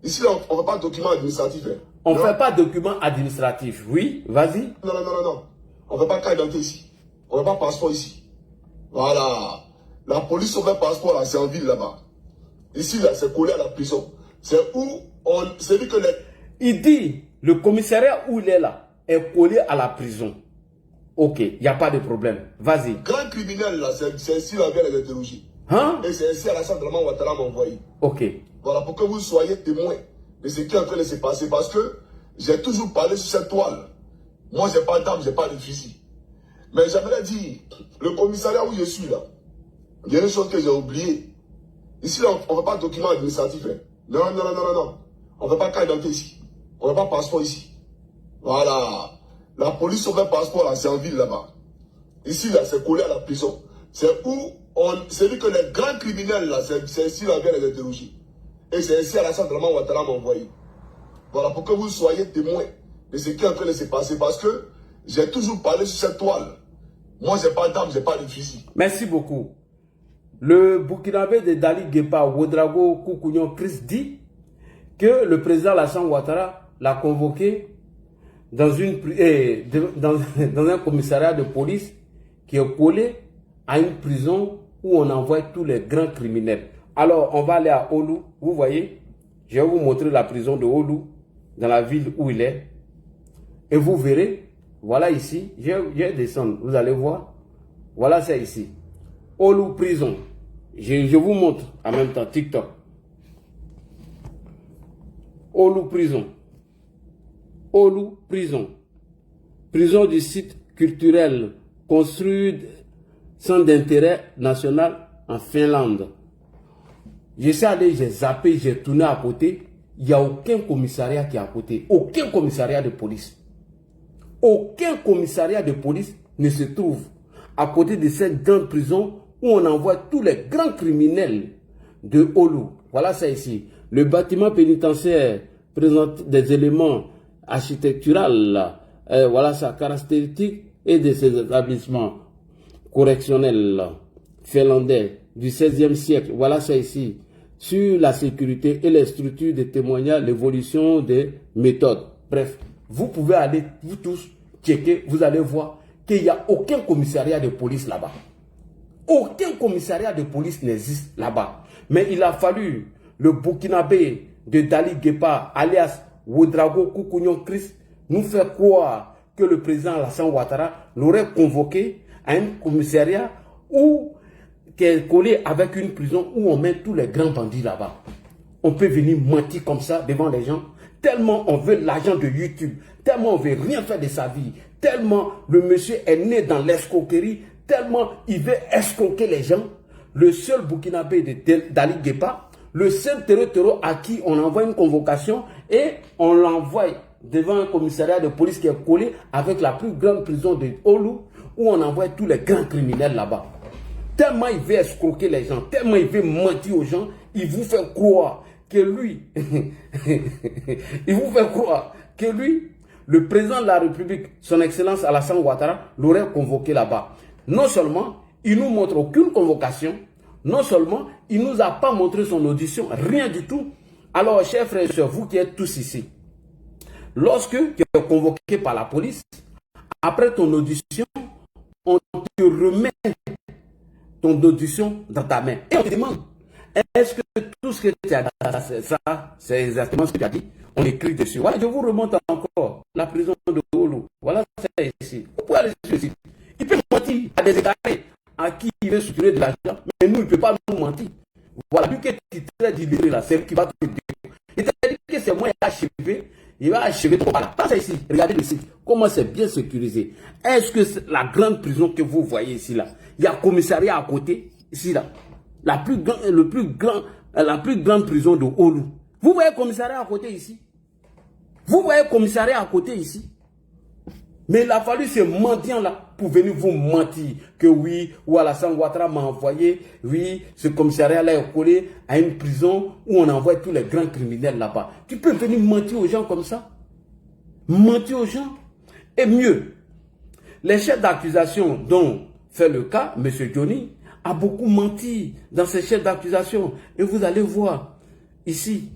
Ici, là, on ne fait pas de document administratif. Hein. On ne fait pas de document administratif. Oui, vas-y. Non. On ne fait pas carte d'identité ici. On ne fait pas passeport ici. Voilà. La police, on fait passeport là, c'est en ville là-bas. Ici, là, c'est collé à la prison. C'est où on. C'est dit que les. Il dit, le commissariat où il est là est collé à la prison. Ok, il n'y a pas de problème. Vas-y. Grand criminel là, c'est ici là, vient les interroger. Hein? Et c'est ici à la centre de Ouattara m'a envoyé. Ok. Voilà, pour que vous soyez témoins de ce qui est en train de se passer. Parce que j'ai toujours parlé sur cette toile. Moi, j'ai pas d'armes, j'ai pas de fusil. Mais j'aimerais dire, le commissariat où je suis là, il y a une chose que j'ai oubliée. Ici, là, on ne fait pas de document administratif. Hein. Non. On ne fait pas carte d'identité ici. On ne fait pas passeport ici. Voilà. La police, on fait passeport là, c'est en ville là-bas. Ici, là, c'est collé à la prison. C'est où on. C'est dit que les grands criminels là, c'est ici là, vient les interroger. Et c'est ici à la centre de Ouattara m'a envoyé. Voilà, pour que vous soyez témoins de ce qui est en train de se passer. Parce que j'ai toujours parlé sur cette toile. Moi, j'ai pas d'armes, j'ai pas de fusil. Merci beaucoup. Le Burkinabé de Dali Guépard, Ouedraogo Koukouignon Chris, dit que le président Alassane Ouattara l'a convoqué dans un commissariat de police qui est collé à une prison où on envoie tous les grands criminels. Alors, on va aller à Oulu. Vous voyez, je vais vous montrer la prison de Oulu, dans la ville où il est. Et vous verrez, voilà ici, je vais descendre, vous allez voir. Voilà, c'est ici. Oulu prison. Je vous montre en même temps, TikTok. Oulu prison. Oulu prison. Prison du site culturel construit sans intérêt national en Finlande. Je suis allé, j'ai zappé, j'ai tourné à côté. Il n'y a aucun commissariat qui est à côté. Aucun commissariat de police. Aucun commissariat de police ne se trouve à côté de cette grande prison où on envoie tous les grands criminels de Oulu. Voilà ça ici. Le bâtiment pénitentiaire présente des éléments architecturaux. Voilà sa caractéristique et de ces établissements correctionnels finlandais du XVIe siècle. Voilà ça ici. Sur la sécurité et les structures de témoignage, l'évolution des méthodes. Bref, vous pouvez aller, vous tous, checker, vous allez voir qu'il n'y a aucun commissariat de police là-bas. Aucun commissariat de police n'existe là-bas. Mais il a fallu le Burkinabé de Dali Guépard, alias Ouedraogo Koukouignon Chris, nous faire croire que le président Alassane Ouattara l'aurait convoqué à un commissariat qui est collé avec une prison où on met tous les grands bandits là-bas. On peut venir mentir comme ça devant les gens, tellement on veut l'argent de YouTube, tellement on veut rien faire de sa vie, tellement le monsieur est né dans l'escroquerie, tellement il veut escroquer les gens. Le seul Burkinabé de Dali Guépard, le seul terreau à qui on envoie une convocation et on l'envoie devant un commissariat de police qui est collé avec la plus grande prison de Oulu où on envoie tous les grands criminels là-bas. Tellement il veut escroquer les gens, tellement il veut mentir aux gens, il vous fait croire que lui, le président de la République, son Excellence Alassane Ouattara, l'aurait convoqué là-bas. Non seulement, il ne nous montre aucune convocation, Non seulement, il ne nous a pas montré son audition, rien du tout. Alors, chers frères et sœurs, vous qui êtes tous ici, lorsque tu es convoqué par la police, après ton audition, on te remet ton audition dans ta main. Et on te demande, est-ce que tout ce que tu as dit, ça, c'est exactement ce que tu as dit? On écrit dessus. Voilà, je vous remonte encore la prison de Oulu. Voilà, c'est ici. Vous pouvez aller sur le site. Il peut mentir à des égarés à qui il veut soutirer de l'argent, mais nous, il ne peut pas nous mentir. Voilà, lui qui est titré d'illéré là, c'est lui qui va te dire. Il t'a dit que c'est moi qui il va achever ton voilà. Passez ici, regardez le site. Comment c'est bien sécurisé. Est-ce que la grande prison que vous voyez ici là, il y a un commissariat à côté, ici là. La plus grande prison de Oulu. Vous voyez le commissariat à côté ici. Vous voyez le commissariat à côté ici. Mais il a fallu ce mendiant-là pour venir vous mentir que oui, ou Alassane Ouattara m'a envoyé, oui, ce commissariat-là est collé à une prison où on envoie tous les grands criminels là-bas. Tu peux venir mentir aux gens comme ça? Mentir aux gens? Et mieux, les chefs d'accusation dont fait le cas, M. Johnny, a beaucoup menti dans ses chefs d'accusation. Et vous allez voir, ici,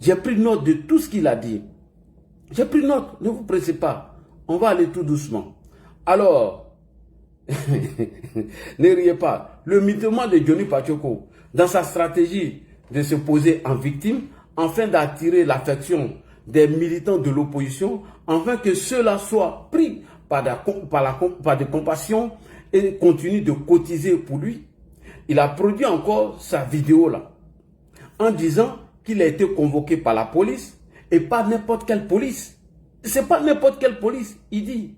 j'ai pris note de tout ce qu'il a dit. J'ai pris note, ne vous pressez pas. On va aller tout doucement. Alors, ne riez pas. Le mythomane de Johnny Pachoko, dans sa stratégie de se poser en victime, afin d'attirer l'affection des militants de l'opposition, afin que ceux-là soient pris par de compassion et continuent de cotiser pour lui, il a produit encore sa vidéo là, en disant qu'il a été convoqué par la police, et pas n'importe quelle police. C'est pas n'importe quelle police, il dit.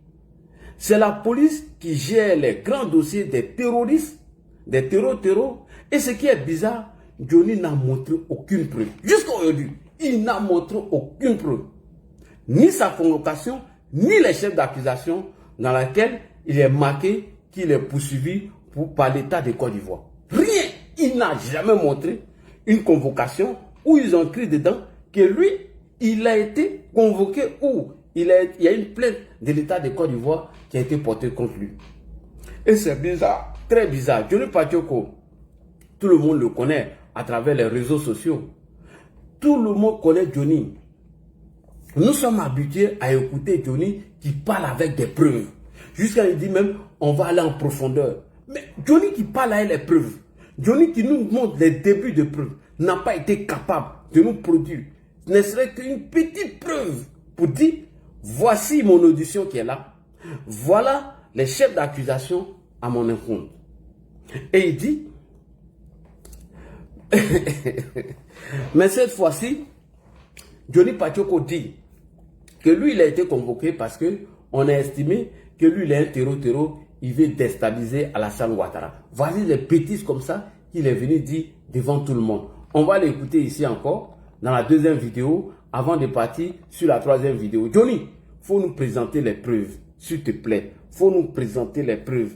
C'est la police qui gère les grands dossiers des terroristes, des terrors. Et ce qui est bizarre, Johnny n'a montré aucune preuve. Jusqu'à aujourd'hui, il n'a montré aucune preuve. Ni sa convocation, ni les chefs d'accusation dans laquelle il est marqué qu'il est poursuivi par l'État de Côte d'Ivoire. Rien. Il n'a jamais montré une convocation où ils ont écrit dedans que lui, il a été convoqué ou il y a une plainte de l'État de Côte d'Ivoire qui a été portée contre lui. Et c'est bizarre, très bizarre. Johnny Pachoko, tout le monde le connaît à travers les réseaux sociaux. Tout le monde connaît Johnny. Nous sommes habitués à écouter Johnny qui parle avec des preuves. Jusqu'à il dit même, on va aller en profondeur. Mais Johnny qui parle avec les preuves, Johnny qui nous montre les débuts de preuves, n'a pas été capable de nous produire ne serait qu'une petite preuve pour dire, voici mon audition qui est là, voilà les chefs d'accusation à mon encontre. Et il dit, mais cette fois-ci, Johnny Pachoko dit que lui, il a été convoqué parce qu'on a estimé que lui, il est un terreau, il veut déstabiliser Alassane Ouattara. Voici les bêtises comme ça qu'il est venu dire devant tout le monde. On va l'écouter ici encore. Dans la deuxième vidéo, avant de partir sur la troisième vidéo. Johnny, il faut nous présenter les preuves, s'il te plaît. Il faut nous présenter les preuves.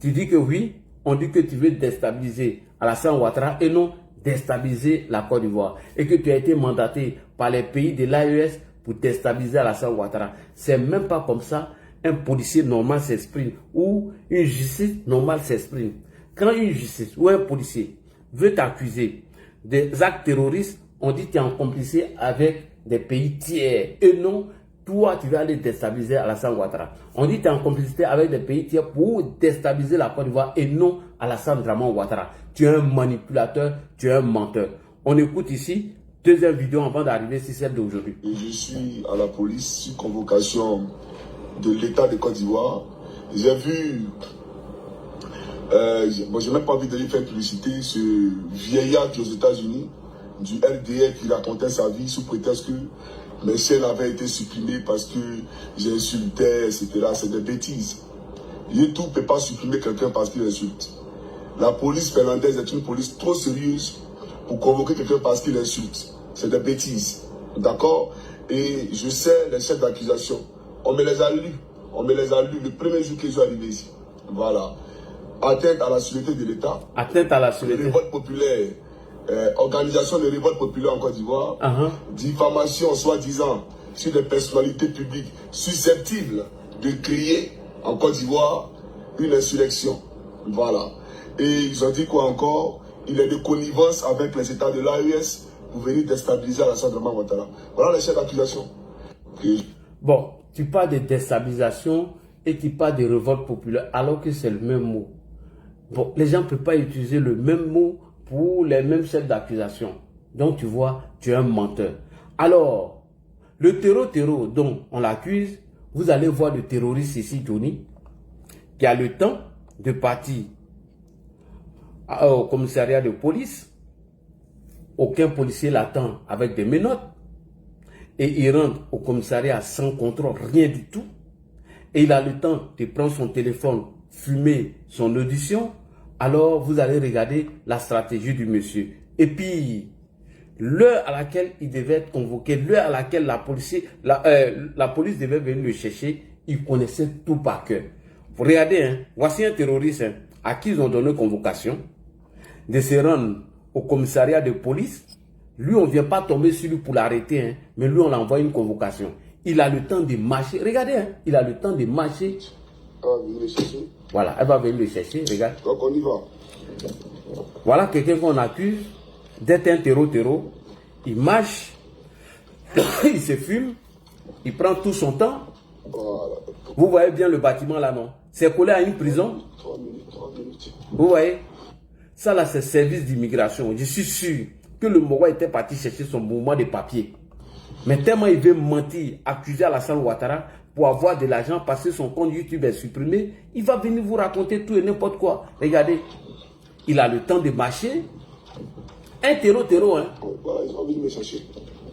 Tu dis que oui, on dit que tu veux déstabiliser Alassane Ouattara et non déstabiliser la Côte d'Ivoire. Et que tu as été mandaté par les pays de l'AES pour déstabiliser Alassane Ouattara. C'est même pas comme ça un policier normal s'exprime ou une justice normale s'exprime. Quand une justice ou un policier veut t'accuser des actes terroristes, on dit que tu es en complicité avec des pays tiers. Et non, toi, tu vas aller déstabiliser Alassane Ouattara. On dit que tu es en complicité avec des pays tiers pour déstabiliser la Côte d'Ivoire et non Alassane Ouattara. Tu es un manipulateur, tu es un menteur. On écoute ici, deuxième vidéo avant d'arriver sur celle d'aujourd'hui. Je suis à la police sur convocation de l'État de Côte d'Ivoire. J'ai vu, bon, je n'ai même pas envie de lui faire publicité, ce vieillard qui est aux États-Unis, du LDR qui racontait sa vie sous prétexte que mes chaînes avaient été supprimées parce que j'insultais, etc. C'est des bêtises. YouTube ne peut pas supprimer quelqu'un parce qu'il insulte. La police finlandaise est une police trop sérieuse pour convoquer quelqu'un parce qu'il insulte. C'est des bêtises. D'accord? Et je sais les chefs d'accusation. On me les a lus. On me les a lus le premier jour qu'ils sont arrivés ici. Voilà. Atteinte à la sûreté de l'État. Atteinte à la sûreté. Révolte populaire. Organisation de révolte populaire en Côte d'Ivoire. Diffamation soi-disant sur des personnalités publiques susceptibles de créer en Côte d'Ivoire une insurrection. Voilà. Et ils ont dit quoi encore? il est de connivence avec les États de l'AES pour venir déstabiliser Alassane Draman Ouattara. Voilà les chefs d'accusation. Bon, tu parles de déstabilisation et tu parles de révolte populaire alors que c'est le même mot. Bon, les gens ne peuvent pas utiliser le même mot pour les mêmes chefs d'accusation. Donc tu vois, tu es un menteur. Alors, le terreau dont on l'accuse, vous allez voir le terroriste ici, Johnny, qui a le temps de partir au commissariat de police. Aucun policier l'attend avec des menottes. Et il rentre au commissariat sans contrôle, rien du tout. Et il a le temps de prendre son téléphone, fumer son audition. Alors vous allez regarder la stratégie du monsieur. Et puis, l'heure à laquelle il devait être convoqué, l'heure à laquelle la police devait venir le chercher, il connaissait tout par cœur. Vous regardez, hein, voici un terroriste hein, à qui ils ont donné convocation de se rendre au commissariat de police. Lui, on ne vient pas tomber sur lui pour l'arrêter, hein, mais lui, on l'envoie une convocation. Il a le temps de marcher. Regardez, hein, il a le temps de marcher. Venir le chercher. Voilà, elle va venir le chercher, regarde. Donc on y va. Voilà quelqu'un qu'on accuse d'être un terreau. Il marche, il se fume, il prend tout son temps. Voilà. Vous voyez bien le bâtiment là, non? C'est collé à une prison. 3 minutes. Vous voyez? Ça là, c'est service d'immigration. Je suis sûr que le Moro était parti chercher son mouvement de papier. Mais tellement il veut mentir, accuser Alassane Ouattara pour avoir de l'argent parce que son compte YouTube est supprimé, il va venir vous raconter tout et n'importe quoi. Regardez, il a le temps de marcher. Un terreau, hein. Voilà, ils vont venir me chercher.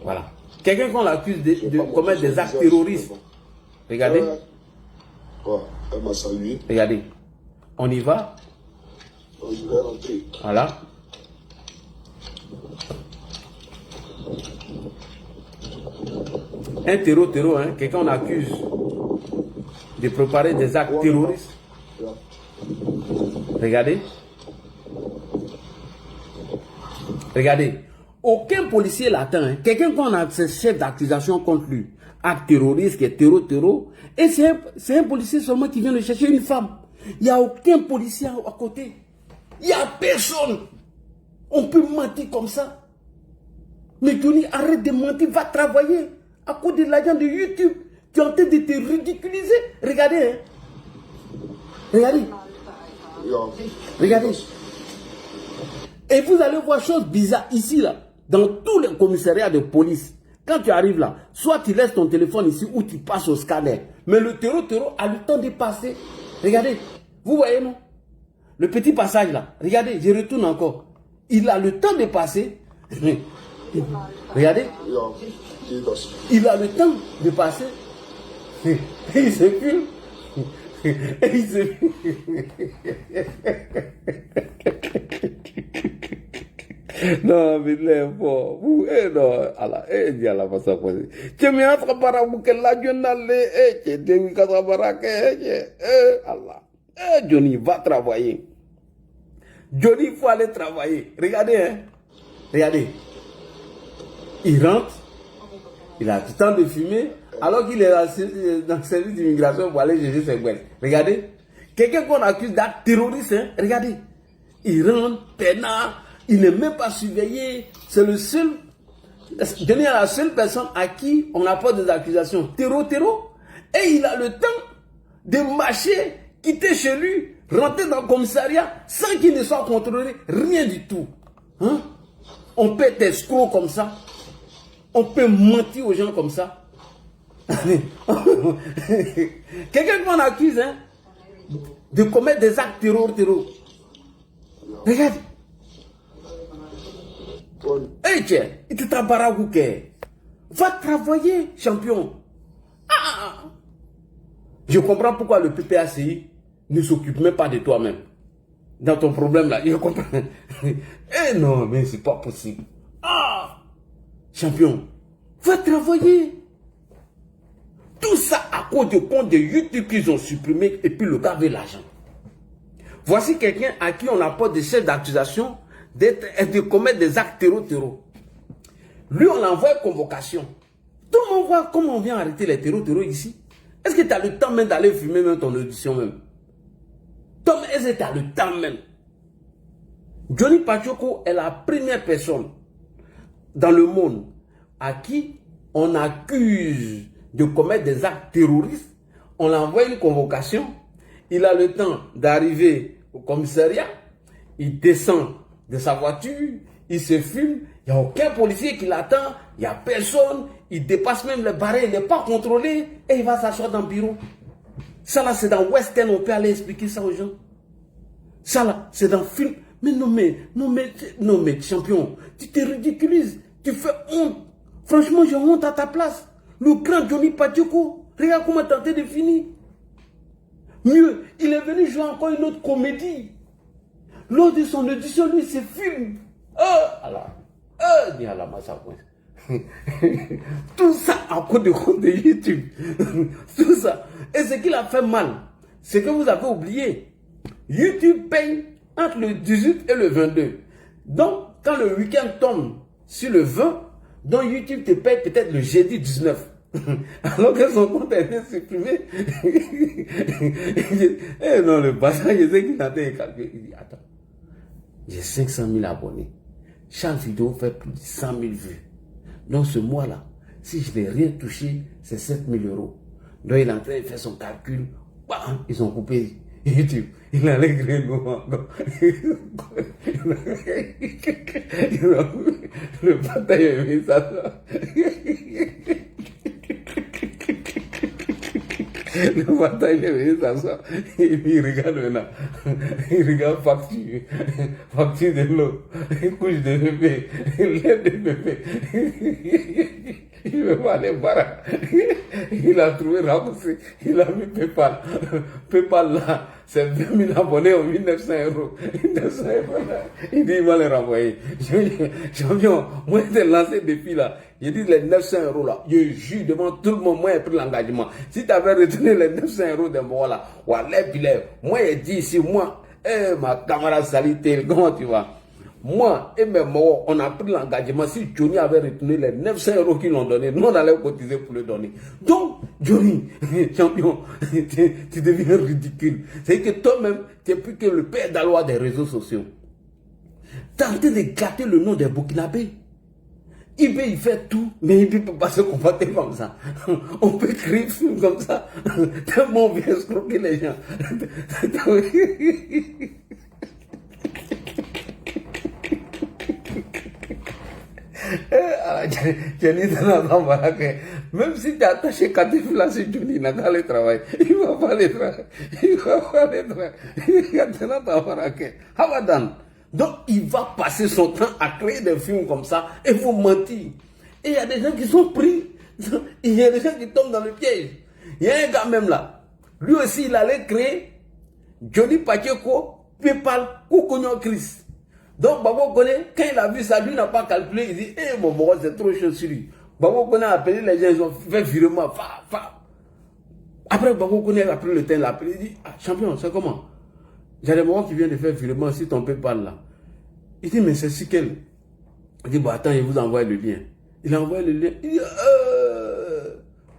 Voilà. Quelqu'un qu'on l'accuse de commettre des actes terroristes. Regardez. Ouais, elle m'a salué. Regardez. On y va. Je vais rentrer. Voilà. Un terreau, hein. Quelqu'un on accuse de préparer des actes terroristes. Regardez. Regardez. Aucun policier l'attend. Hein. Quelqu'un qu'on a ce chef d'accusation contre lui. Acte terroriste, qui est terreau. Et c'est un policier seulement qui vient de chercher une femme. Il n'y a aucun policier à côté. Il n'y a personne. On peut mentir comme ça. Mais Johnny, arrête de mentir, va travailler. À cause de l'argent de YouTube, tu es en train de te ridiculiser. Regardez. Hein. Regardez. Regardez. Et vous allez voir chose bizarre ici, là. Dans tous les commissariats de police. Quand tu arrives là, soit tu laisses ton téléphone ici ou tu passes au scanner. Mais le terreau a le temps de passer. Regardez. Vous voyez, non? Le petit passage là. Regardez, je retourne encore. Il a le temps de passer. Regardez. Il a le temps de passer. Et il se filme. Et il se filme. Non, mais là, bon, vous, non, Allah, il y a la façon de tu me as trabarabou que la journal, tu t'es trabarabou, Allah. Johnny, va travailler. Johnny, il faut aller travailler. Regardez, hein. Regardez. Il rentre. Il a du temps de fumer. Alors qu'il est dans le service d'immigration pour aller chercher ses gouttes. Regardez. Quelqu'un qu'on accuse d'acte terroriste, hein. Regardez. Il rentre, peinard. Il n'est même pas surveillé. C'est le seul. Johnny est la seule personne à qui on apporte des accusations. Terreau. Et il a le temps de marcher, quitter chez lui, rentrer dans le commissariat sans qu'il ne soit contrôlé. Rien du tout. Hein? On peut être escroc comme ça. On peut mentir aux gens comme ça. Quelqu'un qu'on accuse hein, de commettre des actes terror. Regarde. Hey, tiens, il te travaille. Va travailler, champion. Ah. Je comprends pourquoi le PPACI ne s'occupe même pas de toi-même. Dans ton problème là, je comprends. Eh non, mais c'est pas possible. Ah, champion, va travailler. Tout ça à cause du compte de YouTube qu'ils ont supprimé et puis le gars veut l'argent. Voici quelqu'un à qui on apporte des chefs d'accusation de commettre des actes terror. Lui, on l'envoie une convocation. Tout le monde voit comment on vient arrêter les terror ici. Est-ce que tu as le temps même d'aller fumer même ton audition même? Tom, est-ce que tu as le temps même? Johnny Pachoko est la première personne dans le monde à qui on accuse de commettre des actes terroristes. On l'envoie une convocation. Il a le temps d'arriver au commissariat. Il descend de sa voiture. Il se filme. Il n'y a aucun policier qui l'attend. Il n'y a personne. Il dépasse même les barrières. Il n'est pas contrôlé. Et il va s'asseoir dans le bureau. Ça là, c'est dans Western. On peut aller expliquer ça aux gens. Ça là, c'est dans le film. Mais non, mais, champion, tu te ridiculises. Tu fais honte. Franchement, j'ai honte à ta place. Le grand Johnny Pachoko. Regarde comment tenter de finir. Mieux, il est venu jouer encore une autre comédie. Lors de son audition, lui, se filme. Tout ça à cause de compte de YouTube. Tout ça. Et ce qui l'a fait mal, c'est que vous avez oublié. YouTube paye entre le 18 et le 22. Donc, quand le week-end tombe sur le 20, donc YouTube te paye peut-être le jeudi 19. Alors que son compte a été supprimé. Et non, le passage, je sais qu'il a été calculé. Il dit, attends, j'ai 500 000 abonnés. Chaque vidéo fait plus de 100 000 vues. Donc ce mois-là, si je n'ai rien touché, c'est 7 000 euros. Donc il est en train de faire son calcul. Bam, ils ont coupé YouTube. Il allait créer le moment encore. Le bataille est venu s'asseoir. Le matin, il est venu s'asseoir. Et puis, il regarde maintenant. Il regarde facture de l'eau, couche de bébé, lait de bébé. Il veut pas aller voir. Il a trouvé remboursé. Il a mis PayPal. PayPal là, c'est 20 000 abonnés au 1900 euros. 900 euros là. Il dit, il va les renvoyer. Champion, moi, j'ai lancé le défi là. J'ai dit les 900 euros là. Je jure devant tout le monde, moi, j'ai pris l'engagement. Si tu avais retenu les 900 euros de moi là, moi, j'ai dit ici, moi, ma camarade Salité, comment tu vas? Moi et mes morts, on a pris l'engagement. Si Johnny avait retenu les 900 euros qu'ils l'ont donné, nous on allait cotiser pour le donner. Donc, Johnny, champion, tu deviens ridicule. C'est que toi-même, tu es plus que le père d'Alois des réseaux sociaux. Tu es en train de gâter le nom des Burkinabés. Il fait tout, mais il ne peut pas se comporter comme ça. On peut créer un film comme ça. Tellement on vient escroquer les gens. Johnny, même si tu as attaché Katif là sur Johnny, il n'a pas le travail. Il ne va pas le travail. Il va pas le travail. Donc, il va passer son temps à créer des films comme ça et vous mentir. Et il y a des gens qui sont pris. Il y a des gens qui tombent dans le piège. Il y a un gars même là. Lui aussi, il allait créer Johnny Pachoko, PayPal, Koukounyo Chris. Donc, Babo Kone, quand il a vu ça, lui n'a pas calculé. Il dit, mon bon, c'est trop chaud sur lui. Babo Kone a appelé les gens, ils ont fait virement. Après, Babo Kone a pris le temps, il a appelé. Il dit, champion, c'est comment? J'ai des moments qui viennent de faire virement si ton PayPal là. Il dit, mais c'est si quel? Il dit, attends, je vous envoie le lien. Il a envoyé le lien. Il dit,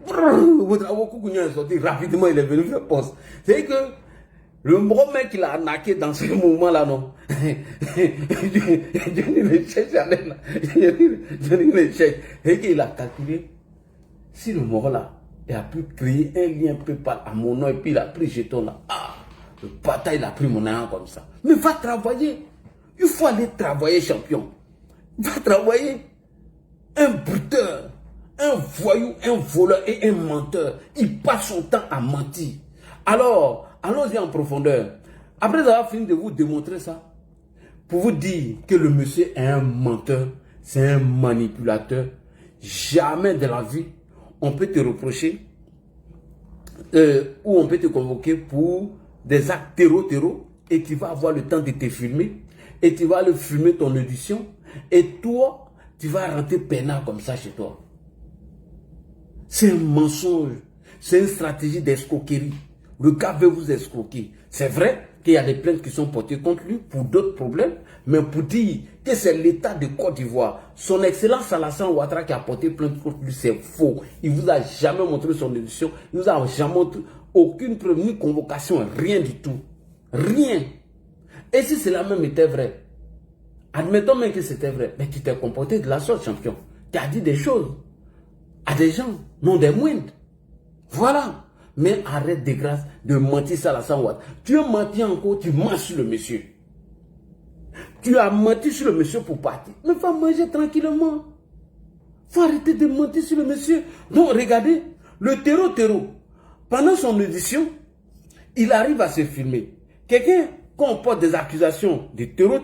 votre avocat est sorti rapidement, il est venu faire poste. C'est que le gros mec qui l'a arnaqué dans ce moment-là, non? Johnny le cherche à l'aide là. Johnny le cherche. Et qu'il a calculé. Si le mort là, il a pu créer un lien PayPal à mon nom et puis il a pris jeton là. Le bataille, il a pris mon argent comme ça. Mais va travailler. Il faut aller travailler, champion. Va travailler. Un buteur, un voyou, un voleur et un menteur. Il passe son temps à mentir. Alors, allons-y en profondeur. Après avoir fini de vous démontrer ça, pour vous dire que le monsieur est un menteur, c'est un manipulateur, jamais de la vie, on peut te reprocher ou on peut te convoquer pour des actes terreau et tu vas avoir le temps de te filmer et tu vas aller filmer ton audition et toi, tu vas rentrer peinard comme ça chez toi. C'est un mensonge, c'est une stratégie d'escroquerie. Le gars veut vous escroquer. C'est vrai qu'il y a des plaintes qui sont portées contre lui pour d'autres problèmes, mais pour dire que c'est l'État de Côte d'Ivoire, son Excellence Alassane Ouattara qui a porté plainte contre lui, c'est faux. Il ne vous a jamais montré son audition, il ne vous a jamais montré aucune preuve, ni convocation, rien du tout. Rien. Et si cela même était vrai, Admettons même que c'était vrai, mais tu t'es comporté de la sorte, champion. Tu as dit des choses à des gens, non des moindres. Voilà. Mais arrête de grâce de mentir ça à la 100 watts. Tu as menti encore, tu mens sur le monsieur. Tu as menti sur le monsieur pour partir. Mais va manger tranquillement. Faut arrêter de mentir sur le monsieur. Donc regardez, le terreau, pendant son audition, il arrive à se filmer. Quelqu'un comporte des accusations de terreau,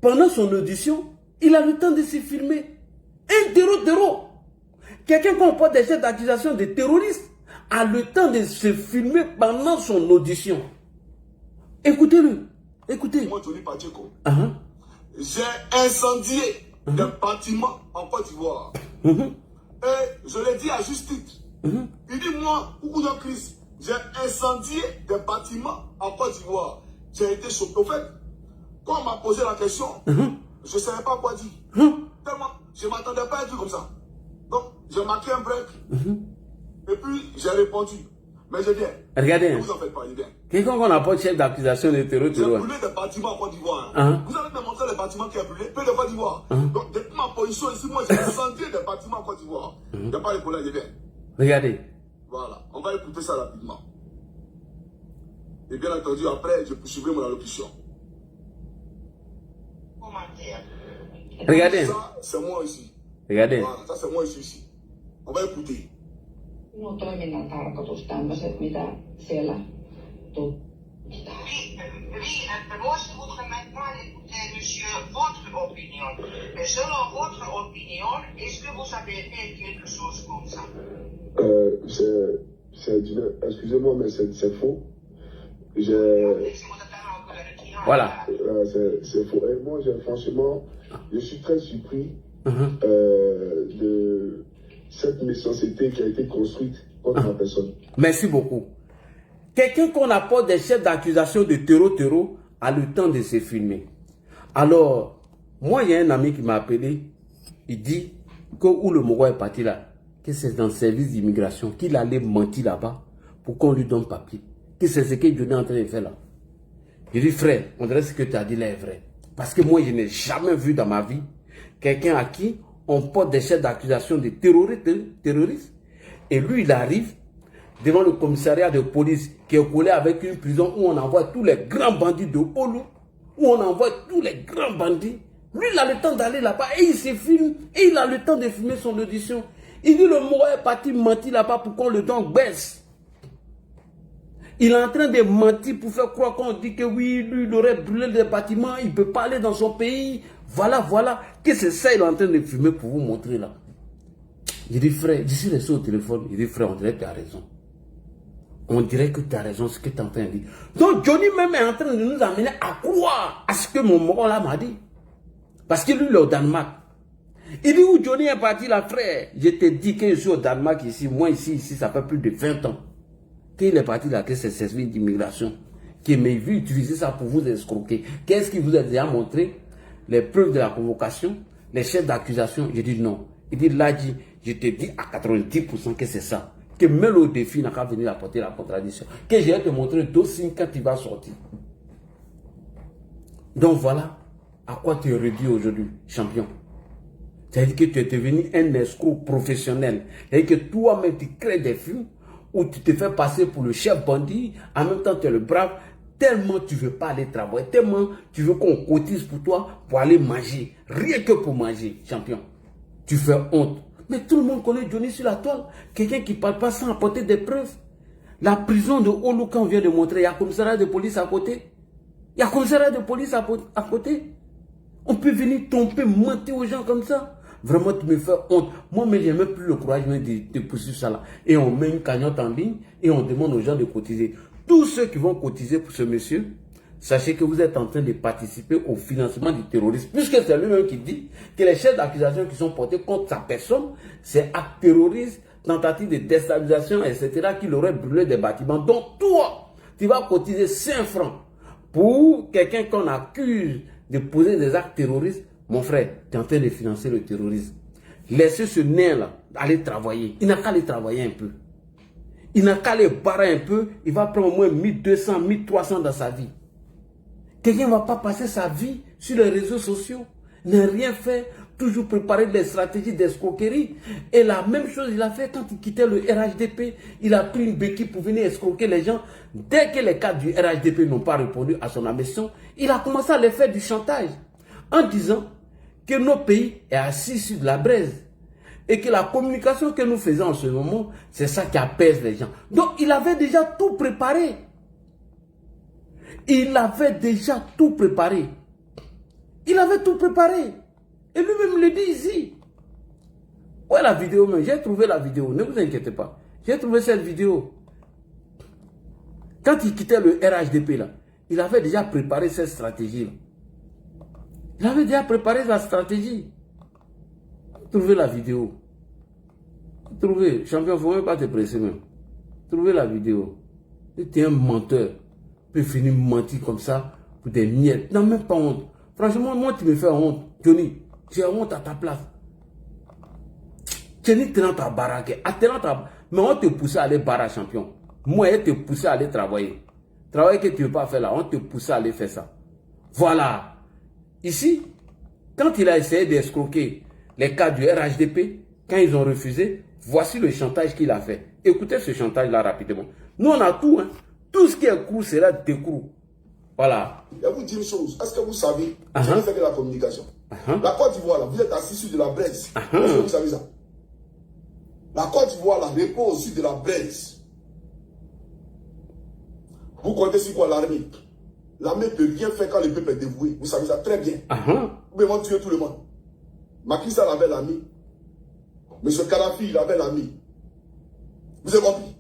pendant son audition, il a le temps de se filmer. Un terreau. Quelqu'un comporte des chefs d'accusation de terroristes a le temps de se filmer pendant son audition. Écoutez-le. Écoutez. Moi, Johnny Pacheco, j'ai incendié des bâtiments en Côte d'Ivoire. Et je l'ai dit à juste titre. Il dit, moi, Oudou Chris, j'ai incendié des bâtiments en Côte d'Ivoire. J'ai été choqué. Au fait, quand on m'a posé la question, je ne savais pas quoi dire. Tellement, je ne m'attendais pas à un truc comme ça. Donc, j'ai marqué un break. Et puis, j'ai répondu. Mais je viens. Regardez. Vous en faites pas, il vient. Quelqu'un qu'on n'a pas de chef d'accusation de terreau. J'ai brûlé des bâtiments en Côte d'Ivoire. Vous allez me montrer les bâtiments qui ont brûlé. Peu de Côte d'Ivoire. Donc, depuis ma position ici, moi, j'ai incendié des bâtiments en Côte d'Ivoire. Il n'y a pas de problème, je viens. Regardez. Voilà. On va écouter ça rapidement. Et bien entendu, après, je poursuivrai mon allocution. Regardez. Ça, c'est moi ici. Regardez. Voilà, ça, c'est moi ici. On va écouter. Minun toiminnan tarkoitus tämmöiset, mitä siellä tutkitaan. Oui, moi je voudrais maintenant écouter, monsieur, votre opinion. Et selon votre opinion, est-ce que vous avez fait quelque chose comme ça? Excusez-moi, mais c'est faux. Voilà. C'est faux. Et moi, franchement, je suis très surpris de cette méchanceté qui a été construite contre ma personne. Merci beaucoup. Quelqu'un qu'on apporte des chefs d'accusation de terreau a le temps de se filmer. Alors, moi, il y a un ami qui m'a appelé. Il dit que où le Moro est parti là, que c'est dans le service d'immigration, qu'il allait mentir là-bas pour qu'on lui donne papier. Que c'est ce que Johnny est en train de faire là. Je dis, frère, on dirait ce que tu as dit là est vrai. Parce que moi, je n'ai jamais vu dans ma vie quelqu'un à qui on porte des chefs d'accusation de terroristes. Et lui, il arrive devant le commissariat de police qui est collé avec une prison où on envoie tous les grands bandits de Olu, où on envoie tous les grands bandits. Lui, il a le temps d'aller là-bas et il se filme et il a le temps de filmer son audition. Il dit le Moro est parti mentir là-bas pour qu'on le donne baisse. Il est en train de mentir pour faire croire qu'on dit que oui, lui, il aurait brûlé des bâtiments, il ne peut pas aller dans son pays. Voilà. Que c'est ça, il est en train de filmer pour vous montrer là. Je dis, frère, je suis resté au téléphone. Il dit, frère, on dirait que tu as raison. On dirait que tu as raison, ce que tu es en train de dire. Donc, Johnny même est en train de nous amener à croire à ce que mon Moro là m'a dit. Parce que lui, il est au Danemark. Il dit où Johnny est parti là, frère. Je te dis que je suis au Danemark ici. Moi, ici, ça fait plus de 20 ans. Qu'il est parti là, que c'est le service d'immigration. Qui m'a vu utiliser ça pour vous escroquer. Qu'est-ce qu'il vous a déjà montré? Les preuves de la convocation, les chefs d'accusation. Je dis non. Il dit là, je te dis à 90% que c'est ça. Que même au défi n'a qu'à venir apporter la contradiction. Que je vais te montrer 2 signes quand il va sortir. Donc voilà à quoi tu es réduit aujourd'hui, champion. C'est-à-dire que tu es devenu un escroc professionnel. C'est-à-dire que toi-même tu crées des films où tu te fais passer pour le chef bandit, en même temps tu es le brave, tellement tu ne veux pas aller travailler, tellement tu veux qu'on cotise pour toi pour aller manger, rien que pour manger, champion. Tu fais honte. Mais tout le monde connaît Johnny sur la toile, quelqu'un qui ne parle pas sans apporter des preuves. La prison de Olu, quand on vient de montrer, il y a un commissariat de police à côté. Il y a un commissariat de police à côté. On peut venir tromper, mentir aux gens comme ça. Vraiment, tu me fais honte. Moi, mais je n'ai même plus le courage de poursuivre ça là. Et on met une cagnotte en ligne et on demande aux gens de cotiser. Tous ceux qui vont cotiser pour ce monsieur, sachez que vous êtes en train de participer au financement du terrorisme. Puisque c'est lui-même qui dit que les chefs d'accusation qui sont portés contre sa personne, c'est acte terroriste, tentative de déstabilisation, etc., qu'il aurait brûlé des bâtiments. Donc, toi, tu vas cotiser 5 francs pour quelqu'un qu'on accuse de poser des actes terroristes. Mon frère, tu es en train de financer le terrorisme. Laissez ce nain-là aller travailler. Il n'a qu'à aller travailler un peu. Il n'a qu'à aller barrer un peu. Il va prendre au moins 1200, 1300 dans sa vie. Quelqu'un ne va pas passer sa vie sur les réseaux sociaux, n'a rien fait, toujours préparé des stratégies d'escroquerie. Et la même chose, il a fait quand il quittait le RHDP. Il a pris une béquille pour venir escroquer les gens. Dès que les cadres du RHDP n'ont pas répondu à son ambition, il a commencé à les faire du chantage en disant que notre pays est assis sur de la braise. Et que la communication que nous faisons en ce moment, c'est ça qui apaise les gens. Donc, il avait déjà tout préparé. Il avait déjà tout préparé. Il avait tout préparé. Et lui-même le dit ici. Ouais, la vidéo même. J'ai trouvé la vidéo. Ne vous inquiétez pas. J'ai trouvé cette vidéo. Quand il quittait le RHDP, là, il avait déjà préparé cette stratégie-là. Il avait déjà préparé la stratégie. Trouvez la vidéo. Trouvez. Champion, il ne faut même pas te presser même. Trouvez la vidéo. Tu es un menteur. Tu peux finir mentir comme ça pour des miettes. Non, même pas honte. Franchement, moi, tu me fais honte. Johnny, tu as honte à ta place. Johnny, tu es dans ta baraque. Mais on te poussait à aller barrer champion. Moi, on te poussait à aller travailler. Travail que tu ne veux pas faire là, on te poussait à aller faire ça. Voilà. Ici, quand il a essayé d'escroquer les cas du RHDP, quand ils ont refusé, voici le chantage qu'il a fait. Écoutez ce chantage-là rapidement. Nous, on a tout. Hein. Tout ce qui est court sera décourt. Voilà. Je vais vous dire une chose. Est-ce que vous savez ce que fait de la communication? La Côte d'Ivoire, là, vous êtes assis sur de la braise. Est-ce que vous savez ça? La Côte d'Ivoire, là, repose sur de la braise. Vous comptez sur quoi l'armée? L'armée ne peut rien faire quand le peuple est dévoué. Vous savez ça très bien. Vous pouvez tuer tout le monde. Macky Sall avait l'ami. M. Kadhafi, il avait l'ami. Vous avez compris?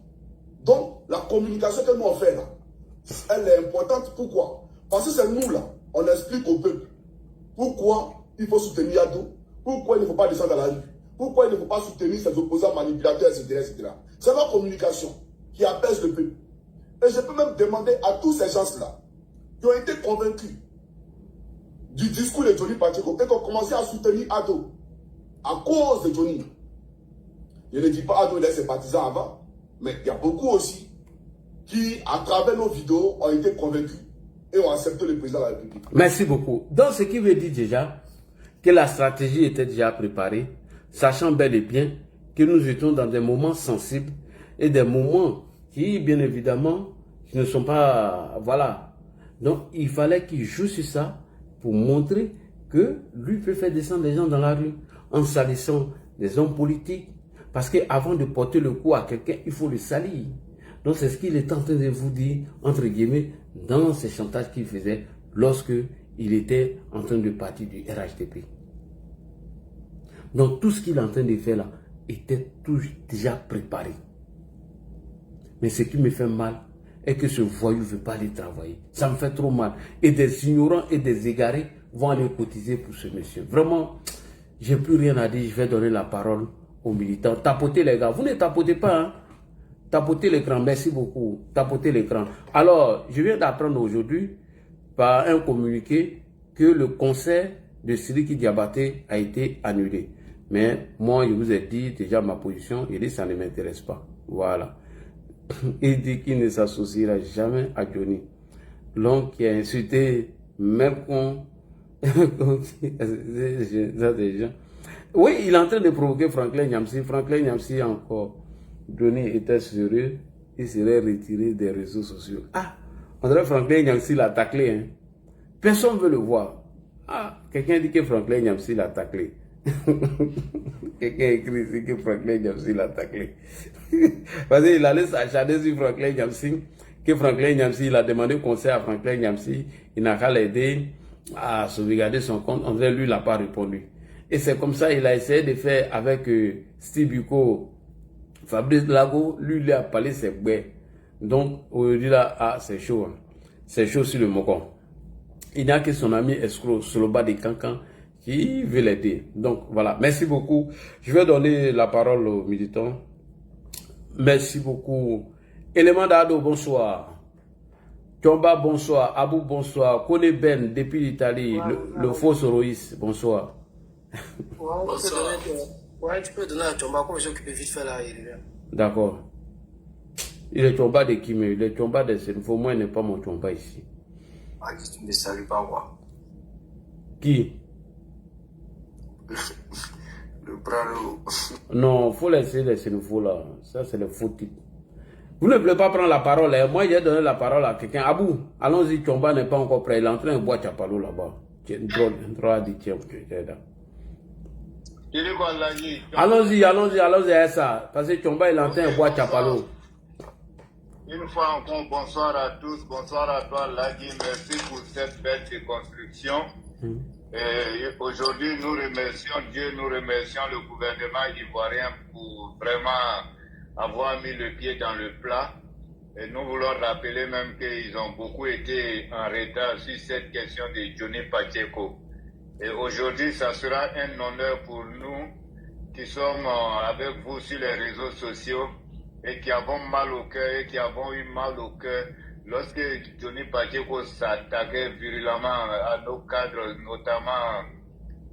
Donc, la communication que nous on fait là, elle est importante. Pourquoi? Parce que c'est nous là, on explique au peuple pourquoi il faut soutenir Yado, pourquoi il ne faut pas descendre à la rue, pourquoi il ne faut pas soutenir ses opposants manipulateurs, etc. etc. C'est la communication qui apaise le peuple. Et je peux même demander à tous ces gens-là qui ont été convaincus du discours de Johnny Pacheco et qui ont commencé à soutenir Ado à cause de Johnny. Je ne dis pas Ado, il a ses partisans avant, mais il y a beaucoup aussi qui, à travers nos vidéos, ont été convaincus et ont accepté le président de la République. Merci beaucoup. Donc, ce qui veut dire déjà que la stratégie était déjà préparée, sachant bel et bien que nous étions dans des moments sensibles et des moments qui, bien évidemment, ne sont pas... Voilà. Donc, il fallait qu'il joue sur ça pour montrer que lui peut faire descendre les gens dans la rue en salissant des hommes politiques. Parce qu'avant de porter le coup à quelqu'un, il faut le salir. Donc, c'est ce qu'il est en train de vous dire, entre guillemets, dans ces chantages qu'il faisait lorsque il était en train de partir du RHDP. Donc, tout ce qu'il est en train de faire là était tout déjà préparé. Mais ce qui me fait mal est que ce voyou ne veut pas aller travailler. Ça me fait trop mal. Et des ignorants et des égarés vont aller cotiser pour ce monsieur. Vraiment, j'ai plus rien à dire. Je vais donner la parole aux militants. Tapotez les gars. Vous ne tapotez pas, hein. Tapotez l'écran, merci beaucoup. Tapotez l'écran. Alors, je viens d'apprendre aujourd'hui par un communiqué que le concert de Sidiki Diabaté a été annulé. Mais moi, je vous ai dit déjà ma position. Il dit ça ne m'intéresse pas. Voilà. Il dit qu'il ne s'associera jamais à Johnny. L'homme qui a insulté Melkon. Oui, il est en train de provoquer Franklin Nyamsi. Franklin Nyamsi encore. Johnny était sérieux, il serait retiré des réseaux sociaux. Ah, on dirait Franklin Nyamsi l'a taclé. Hein. Personne ne veut le voir. Ah, quelqu'un dit que Franklin Nyamsi l'a taclé. Quelqu'un écrit ici que Franklin Nyamsi l'a taclé. Parce qu'il allait s'acharner sur Franklin Nyamsi, que Franklin Nyamsi, il a demandé conseil à Franklin Nyamsi, il n'a qu'à l'aider à sauvegarder son compte. On dirait lui, il n'a pas répondu. Et c'est comme ça qu'il a essayé de faire avec Steve Biko. Fabrice Lago, lui, il a parlé ses bouets. Donc, aujourd'hui là, ah, c'est chaud. Hein. C'est chaud sur le mocon. Il n'y a que son ami escroc, Soloba de Cancan, qui veut l'aider. Donc, voilà. Merci beaucoup. Je vais donner la parole aux militants. Merci beaucoup. Élément d'Ado, bonsoir. Tomba, bonsoir. Abou, bonsoir. Kone Ben, depuis l'Italie. Le faux Soroïs, bonsoir. Bonsoir. Ouais, tu peux donner à Chomba comme je m'occupe vite fait là. D'accord. Il est Chomba de qui, mais il est Chomba de Senfo. Moi, il n'est pas mon Chomba ici. Ah, tu ne me salues pas, moi. Qui? Le Bralo. Non, il faut laisser les Sénéfaux là. Ça, c'est le faux type. Vous ne voulez pas prendre la parole. Hein? Moi, j'ai donné la parole à quelqu'un. Abou, allons-y, Chomba n'est pas encore prêt. Il est en train de boire Chapalo là-bas. Allons-y, à ça. Parce que Chomba, il est en train de boire Chapalo. Une fois encore, bonsoir à tous. Bonsoir à toi, Lagui. Merci pour cette belle déconstruction. Aujourd'hui, nous remercions Dieu, nous remercions le gouvernement ivoirien pour vraiment avoir mis le pied dans le plat. Et nous voulons rappeler même qu'ils ont beaucoup été en retard sur cette question de Johnny Pacheco. Et aujourd'hui, ça sera un honneur pour nous qui sommes avec vous sur les réseaux sociaux et qui avons mal au cœur et qui avons eu mal au cœur lorsque Johnny Pacheco s'attaquait virulemment à nos cadres, notamment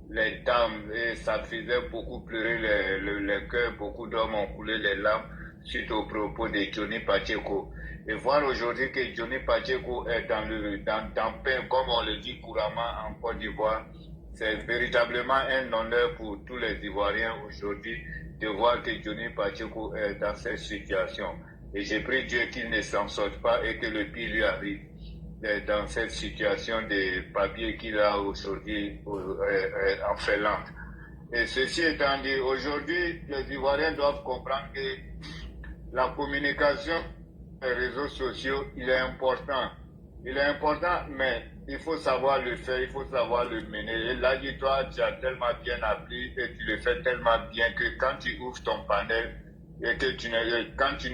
les dames, et ça faisait beaucoup pleurer les cœurs, beaucoup d'hommes ont coulé les larmes suite aux propos de Johnny Pacheco. Et voir aujourd'hui que Johnny Pacheco est dans paix, comme on le dit couramment en Côte d'Ivoire, c'est véritablement un honneur pour tous les Ivoiriens aujourd'hui de voir que Johnny Pacheco est dans cette situation. Et j'ai pris Dieu qu'il ne s'en sorte pas et que le pire lui arrive dans cette situation de papier qu'il a aujourd'hui en Finlande. Et ceci étant dit, aujourd'hui, les Ivoiriens doivent comprendre que la communication des réseaux sociaux, il est important. Il est important, mais il faut savoir le faire, il faut savoir le mener. Et là, dis-toi, tu as tellement bien appris et tu le fais tellement bien que quand tu ouvres ton panel, et que quand tu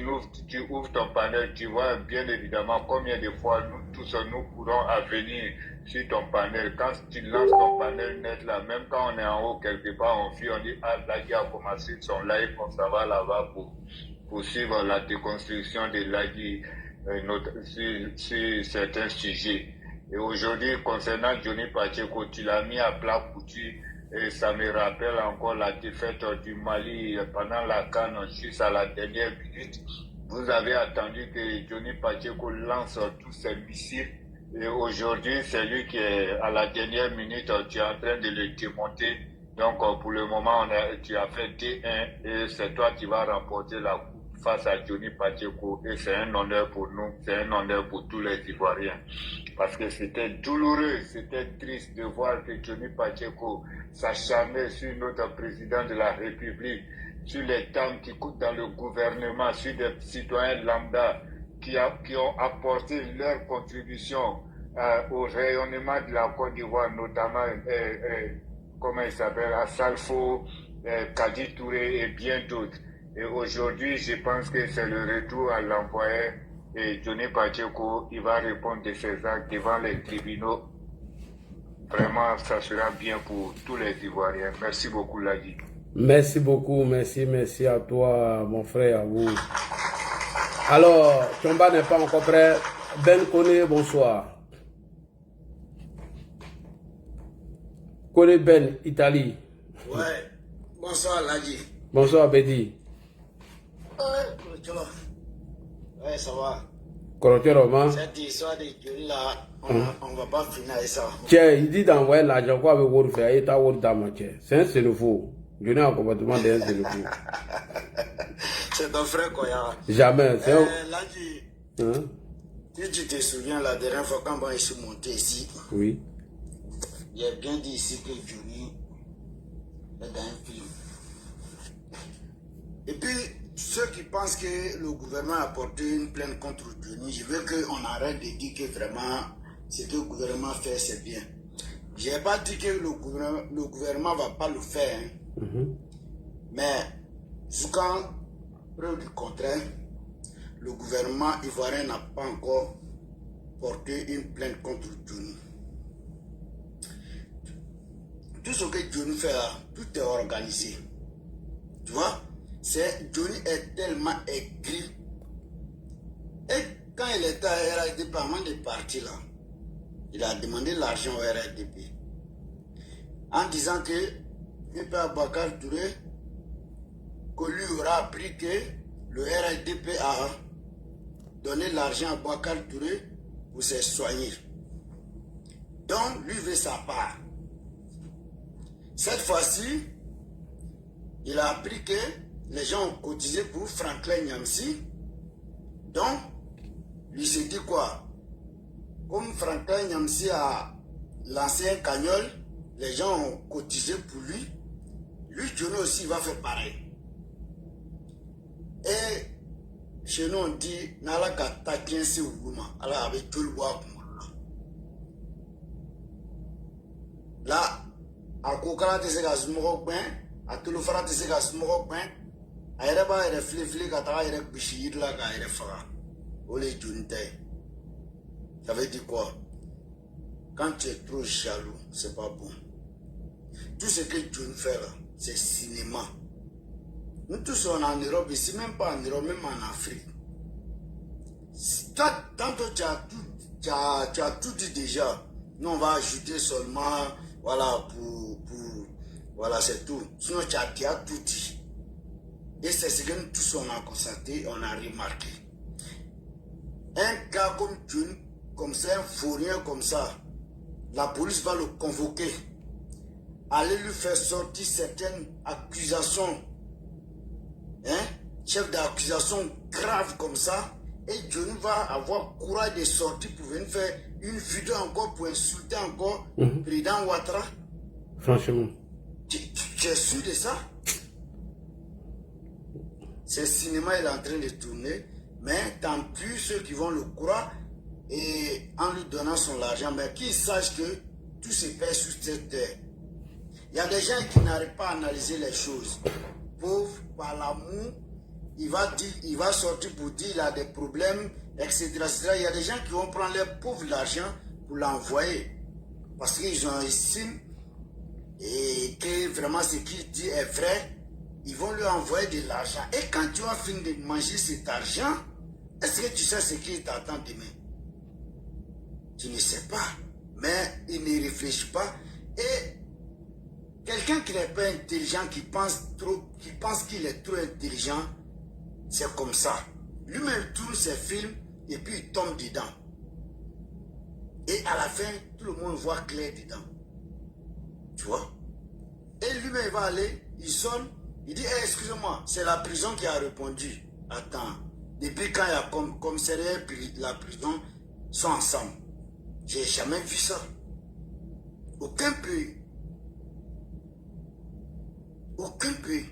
ouvres ton panel, tu vois bien évidemment combien de fois nous pourrons venir sur ton panel. Quand tu lances ton panel net là, même quand on est en haut quelque part, on dit, ah, Lagui a commencé son live, on s'en va là-bas pour suivre la déconstruction de Lagui sur certains sujets. Et aujourd'hui, concernant Johnny Pacheco, tu l'as mis à plat couture. Et ça me rappelle encore la défaite du Mali pendant la CAN, juste à la dernière minute. Vous avez attendu que Johnny Pacheco lance tous ses missiles. Et aujourd'hui, c'est lui qui est à la dernière minute, tu es en train de le démonter. Donc pour le moment, tu as fait T1 et c'est toi qui vas remporter la coupe face à Johnny Pacheco. Et c'est un honneur pour nous, c'est un honneur pour tous les Ivoiriens. Parce que c'était douloureux, c'était triste de voir que Johnny Pacheco s'acharnait sur notre président de la République, sur les dames qui coûtent dans le gouvernement, sur des citoyens lambda qui ont apporté leur contribution au rayonnement de la Côte d'Ivoire, notamment, comment il s'appelle, Assalfo, Kadi Touré et bien d'autres. Et aujourd'hui, je pense que c'est le retour à l'envoyé. Et Johnny Pacheco, il va répondre de ses actes devant les tribunaux. Vraiment, ça sera bien pour tous les Ivoiriens. Merci beaucoup, Lagui. Merci beaucoup, merci à toi, mon frère, à vous. Alors, Chomba n'est pas encore prêt. Ben Kone, bonsoir. Kone Ben, Italie. Ouais, bonsoir, Lagui. Bonsoir, Bedi. Ouais, ça va. Cette histoire de Johnny là, on va pas finir avec ça. Tiens, il dit d'envoyer l'argent quoi avec Word faire, il t'a Word dans c'est un Sénéfaux. Johnny a un comportement d'un Sénéfaux. C'est ton frère Koya. Jamais. C'est Lagui, si tu te souviens la dernière fois quand je suis monté ici, oui. J'ai bien dit ici que Johnny est dans un film. Et puis, ceux qui pensent que le gouvernement a porté une plainte contre Johnny, je veux qu'on arrête de dire que vraiment ce que le gouvernement fait, c'est bien. Je n'ai pas dit que le gouvernement ne va pas le faire. Mais jusqu'à preuve du contraire, le gouvernement ivoirien n'a pas encore porté une plainte contre Johnny. Tout ce que Johnny fait là, tout est organisé. Tu vois? Johnny est tellement aigri. Et quand il était à RDP, avant de partir là, il a demandé l'argent au RDP. En disant que M. Abakar Touré, que lui aura appris que le RDP a donné l'argent à Bakar Touré pour se soigner. Donc, lui veut sa part. Cette fois-ci, il a appris que les gens ont cotisé pour Franklin Nyamsi. Donc, lui s'est dit quoi? Comme Franklin Nyamsi a lancé un cagnol, les gens ont cotisé pour lui. Lui, Johnny aussi, va faire pareil. Et chez nous, on dit, Nala kata kiense ouguma, ala avec tout le bois. Là, à Kokala, tu sais qu'à ce moment, à tout le fara, tu sais qu'à ce moment, à Ereba, il est flé, Katara, il est bichir là, il est fara. Ou les Johnny. Ça veut dire quoi? Quand tu es trop jaloux, c'est pas bon. Tout ce que Johnny fait là, c'est cinéma. Nous tous sommes en Europe, ici, même pas en Europe, même en Afrique. Toi, tantôt tu as tout dit déjà. Nous, on va ajouter seulement, voilà, voilà, c'est tout. Sinon, tu as tout dit. Et c'est ce que nous tous on a constaté, on a remarqué. Un gars comme Johnny, comme ça, un fourrien comme ça, la police va le convoquer. Aller lui faire sortir certaines accusations. Chef d'accusation grave comme ça. Et Johnny va avoir courage de sortir pour venir faire une vidéo encore pour insulter encore le président Ouattara. Franchement. Tu es sûr de ça? Ce cinéma il est en train de tourner. Mais tant plus ceux qui vont le croire et en lui donnant son argent, mais qu'ils sachent que tout se paie sur cette terre. Il y a des gens qui n'arrivent pas à analyser les choses. Pauvre, par l'amour, il va sortir pour dire qu'il a des problèmes, etc., etc. Il y a des gens qui vont prendre leur pauvre l'argent pour l'envoyer. Parce qu'ils ont estime et que vraiment ce qu'il dit est vrai. Ils vont lui envoyer de l'argent. Et quand tu vas finir de manger cet argent, est-ce que tu sais ce qui t'attend demain? Tu ne sais pas. Mais il ne réfléchit pas. Et quelqu'un qui n'est pas intelligent, qui pense qu'il est trop intelligent, c'est comme ça. Lui-même tourne ses films et puis il tombe dedans. Et à la fin, tout le monde voit clair dedans. Tu vois? Et lui-même il va aller, il sonne, il dit hey, excusez-moi, c'est la prison qui a répondu. Attends, depuis quand il y a commissariat et la prison sont ensemble? J'ai jamais vu ça. Aucun pays. Aucun pays.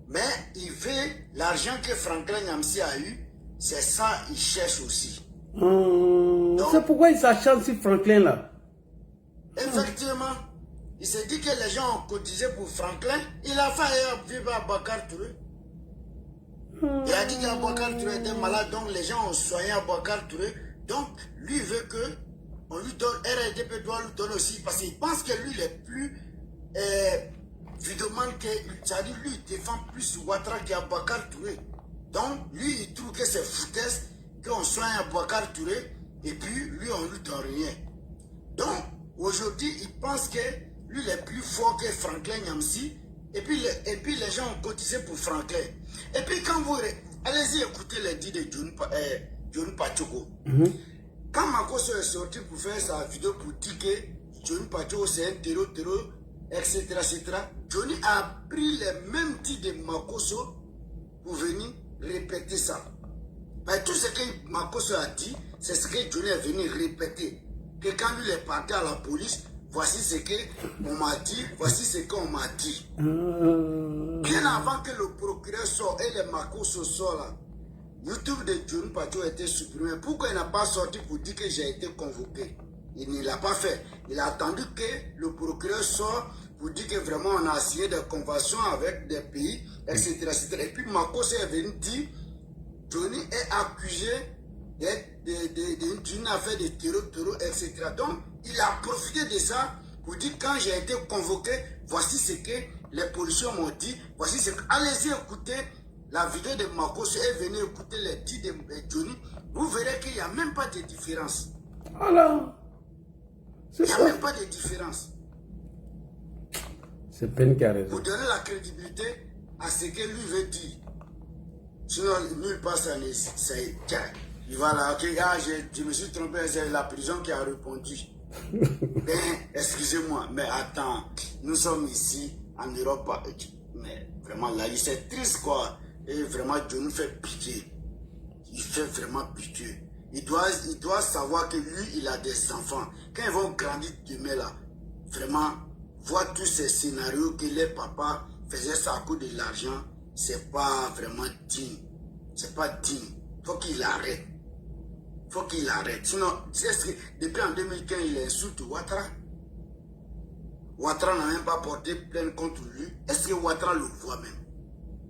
Mais il veut l'argent que Franklin Nyamsi a eu, c'est ça il cherche aussi. C'est pourquoi il s'acharne sur Franklin là. Effectivement, il s'est dit que les gens ont cotisé pour Franklin. Il a fait vivre à Bakar Touré. Il a dit qu'Abakar Touré était malade, donc les gens ont soigné Abakar Touré. Donc lui il veut que on lui donne, RDP doit lui donner aussi, parce qu'il pense que lui il est plus vidéoman que, c'est-à-dire lui il défend plus Ouattara qu'Abakar Touré. Donc lui il trouve que c'est foutaise qu'on soigne Abakar Touré et puis lui on lui donne rien. Donc aujourd'hui il pense que lui il est plus fort que Franklin Nyamsi et puis les gens ont cotisé pour Franklin. Et puis quand vous allez-y écouter les dits de Johnny Pachoko. Quand Makosso est sorti pour faire sa vidéo pour dire que Johnny Pachoko c'est un terreau, etc., etc., Johnny a pris les mêmes dits de Makosso pour venir répéter ça. Mais tout ce que Makosso a dit, c'est ce que Johnny est venu répéter. Que quand lui est parti à la police, voici ce qu'on m'a dit, voici ce qu'on m'a dit. Bien avant que le procureur sorte et les Makosso sortent là, YouTube de Johnny Pachoko a été supprimé. Pourquoi il n'a pas sorti pour dire que j'ai été convoqué? Il ne l'a pas fait. Il a attendu que le procureur sorte pour dire que vraiment on a signé des conventions avec des pays, etc., etc. Et puis Makosso est venu dire Johnny est accusé d'une affaire de terreau, etc. Donc il a profité de ça pour dire quand j'ai été convoqué, voici ce que les policiers m'ont dit, voici ce que... Allez-y écouter la vidéo de Makosso et venez écouter les dits de Johnny. Vous verrez qu'il n'y a même pas de différence. Voilà. Il n'y a même pas de différence. C'est peine qui a raison. Pour donner la crédibilité à ce que lui veut dire. Sinon, nulle part, ça c'est... Il va là, ok, je me suis trompé, c'est la prison qui a répondu. Ben, excusez-moi, mais attends, nous sommes ici en Europe, mais vraiment là, c'est triste quoi. Et vraiment, Dieu nous fait pitié. Il fait vraiment pitié. Il doit savoir que lui, il a des enfants. Quand ils vont grandir demain là, vraiment, voir tous ces scénarios que les papas faisaient ça à cause de l'argent, c'est pas vraiment digne. C'est pas digne. Faut qu'il arrête. Faut qu'il arrête. Sinon, depuis en 2015, il insulte Ouattara. Ouattara n'a même pas porté plainte contre lui. Est-ce que Ouattara le voit même?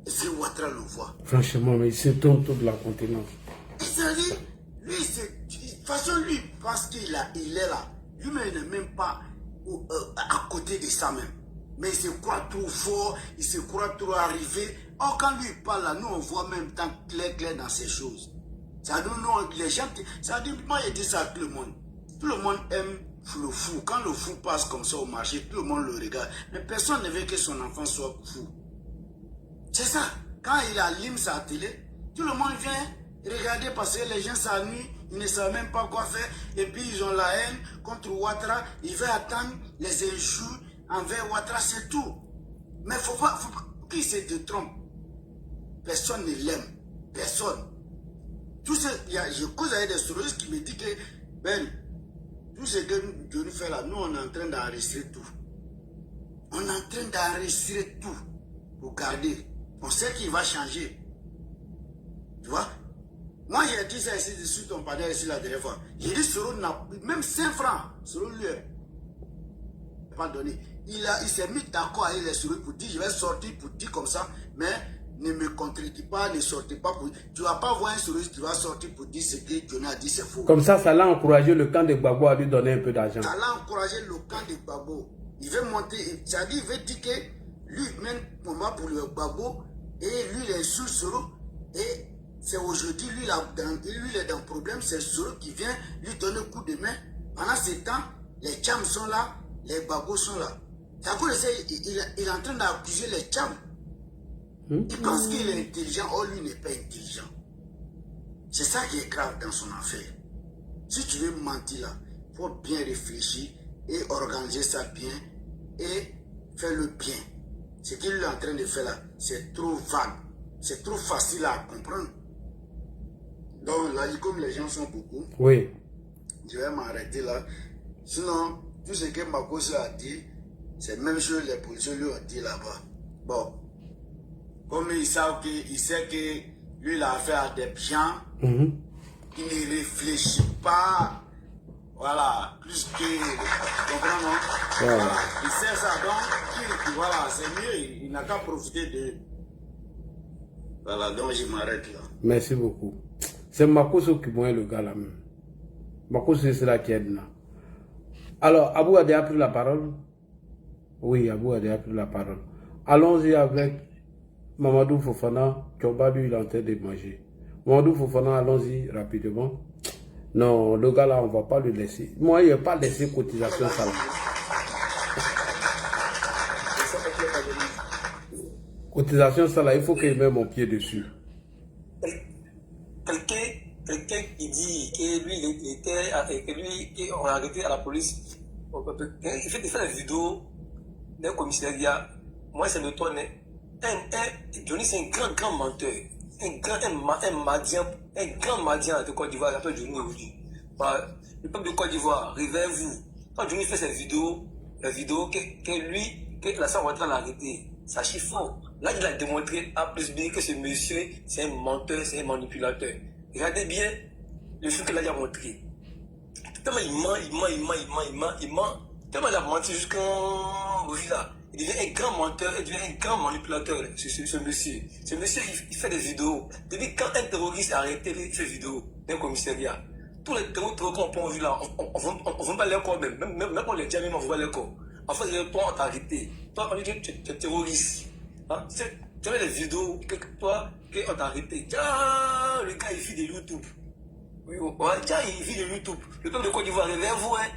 Est-ce que Ouattara le voit? Franchement, mais il se tourne toute la continence. C'est-à-dire, lui, de toute façon, lui, parce qu'il est là, lui-même, il n'est même pas à côté de ça même. Mais il se croit trop fort, il se croit trop arrivé. Or, quand lui parle là, nous, on voit même tant clair dans ces choses. Ça nous, les gens, ça dit, moi, il dit ça à tout le monde. Tout le monde aime le fou. Quand le fou passe comme ça au marché, tout le monde le regarde. Mais personne ne veut que son enfant soit fou. C'est ça. Quand il allume sa télé, tout le monde vient regarder parce que les gens s'ennuient, ils ne savent même pas quoi faire. Et puis ils ont la haine contre Ouattara. Ils veulent attendre les injures envers Ouattara, c'est tout. Mais il ne faut pas qu'il se détrompe. Personne ne l'aime. Personne. Tout ce, je cause avec des sourires qui me disent que, ben, tout ce que nous fait là, nous on est en train d'enregistrer tout. On est en train d'enregistrer tout pour garder. On sait qu'il va changer. Tu vois? Moi j'ai dit ça ici sur ton panel ici la dernière fois. J'ai dit Soro n'a même 5 francs. Soro lui n'a pas donné. Il s'est mis d'accord avec les Soro pour dire je vais sortir pour dire comme ça, mais ne me contredis pas, ne sortez pas pour... Tu ne vas pas voir un Soro qui va sortir pour dire ce que Johnny a dit, c'est faux. Comme ça l'a encouragé le camp de Gbagbo à lui donner un peu d'argent. Ça l'a encouragé le camp de Gbagbo. Il veut monter, c'est-à-dire il veut dire que lui, même moment pour le Gbagbo, et lui il est sous Soro, et c'est aujourd'hui, lui il est dans le problème, c'est Soro qui vient lui donner un coup de main. Pendant ce temps, les Tchams sont là, les Gbagbo sont là. C'est à cause de ça, il est en train d'accuser les Tchams. Il pense qu'il est intelligent, or lui n'est pas intelligent. C'est ça qui est grave dans son affaire. Si tu veux mentir là, il faut bien réfléchir et organiser ça bien et faire le bien. Ce qu'il est en train de faire là, c'est trop vague. C'est trop facile à comprendre. Donc là, comme les gens sont beaucoup, oui, je vais m'arrêter là. Sinon, tout ce que Makoso a dit, c'est la même chose que les policiers lui ont dit là-bas. Bon, comme ils savent il sait que lui il a affaire à des gens, il ne réfléchit pas, voilà, plus que, comprends non? Voilà. Il sait ça, donc, voilà, c'est mieux, il n'a qu'à profiter de... Voilà, donc je m'arrête là. Merci beaucoup. C'est Makoso qui voit le gars là même. Makoso c'est là qui aide là. Alors, Abou a déjà pris la parole? Oui, Abou a déjà pris la parole. Allons-y avec Mamadou Fofana. Tchomba, lui, il est en train de manger. Mamadou Fofana, allons-y rapidement. Non, le gars là, on ne va pas le laisser. Moi, il n'a pas laissé cotisation ça là. Cotisation ça là, il faut qu'il mette mon pied dessus. Quelqu'un qui dit que lui, il était, que lui, on l'a arrêté à la police. Il fait des vidéos d'un commissariat. Moi, c'est le ton. Johnny, c'est un grand menteur. Un grand madien de Côte d'Ivoire. Il s'appelle Johnny aujourd'hui. Le peuple de Côte d'Ivoire, réveillez-vous. Quand Johnny fait ses vidéos, la vidéo que lui, que la San Ouattara l'a arrêté, ça chiffre fort. Là, il a démontré A plus B que ce monsieur, c'est un menteur, c'est un manipulateur. Regardez bien le film qu'il a montré. Tellement il ment. Tellement il a menti jusqu'en là. Il devient un grand menteur, il devient un grand manipulateur, ce monsieur. Ce monsieur, il fait des vidéos. Depuis quand un terroriste a arrêté ses vidéos d'un commissariat, tous les terroristes qu'on a vu là, on ne va pas les corps même. Même pour les diamants, on ne va pas les corps. En fait, toi, on t'a arrêté. Toi, on dit que tu es terroriste. Hein? Tu as des vidéos, toi, qu'on t'a arrêté. Tiens, le gars, il vit de YouTube. Oui, tiens, il vit de YouTube. Le peuple de Côte d'Ivoire, réveillez-vous, hein.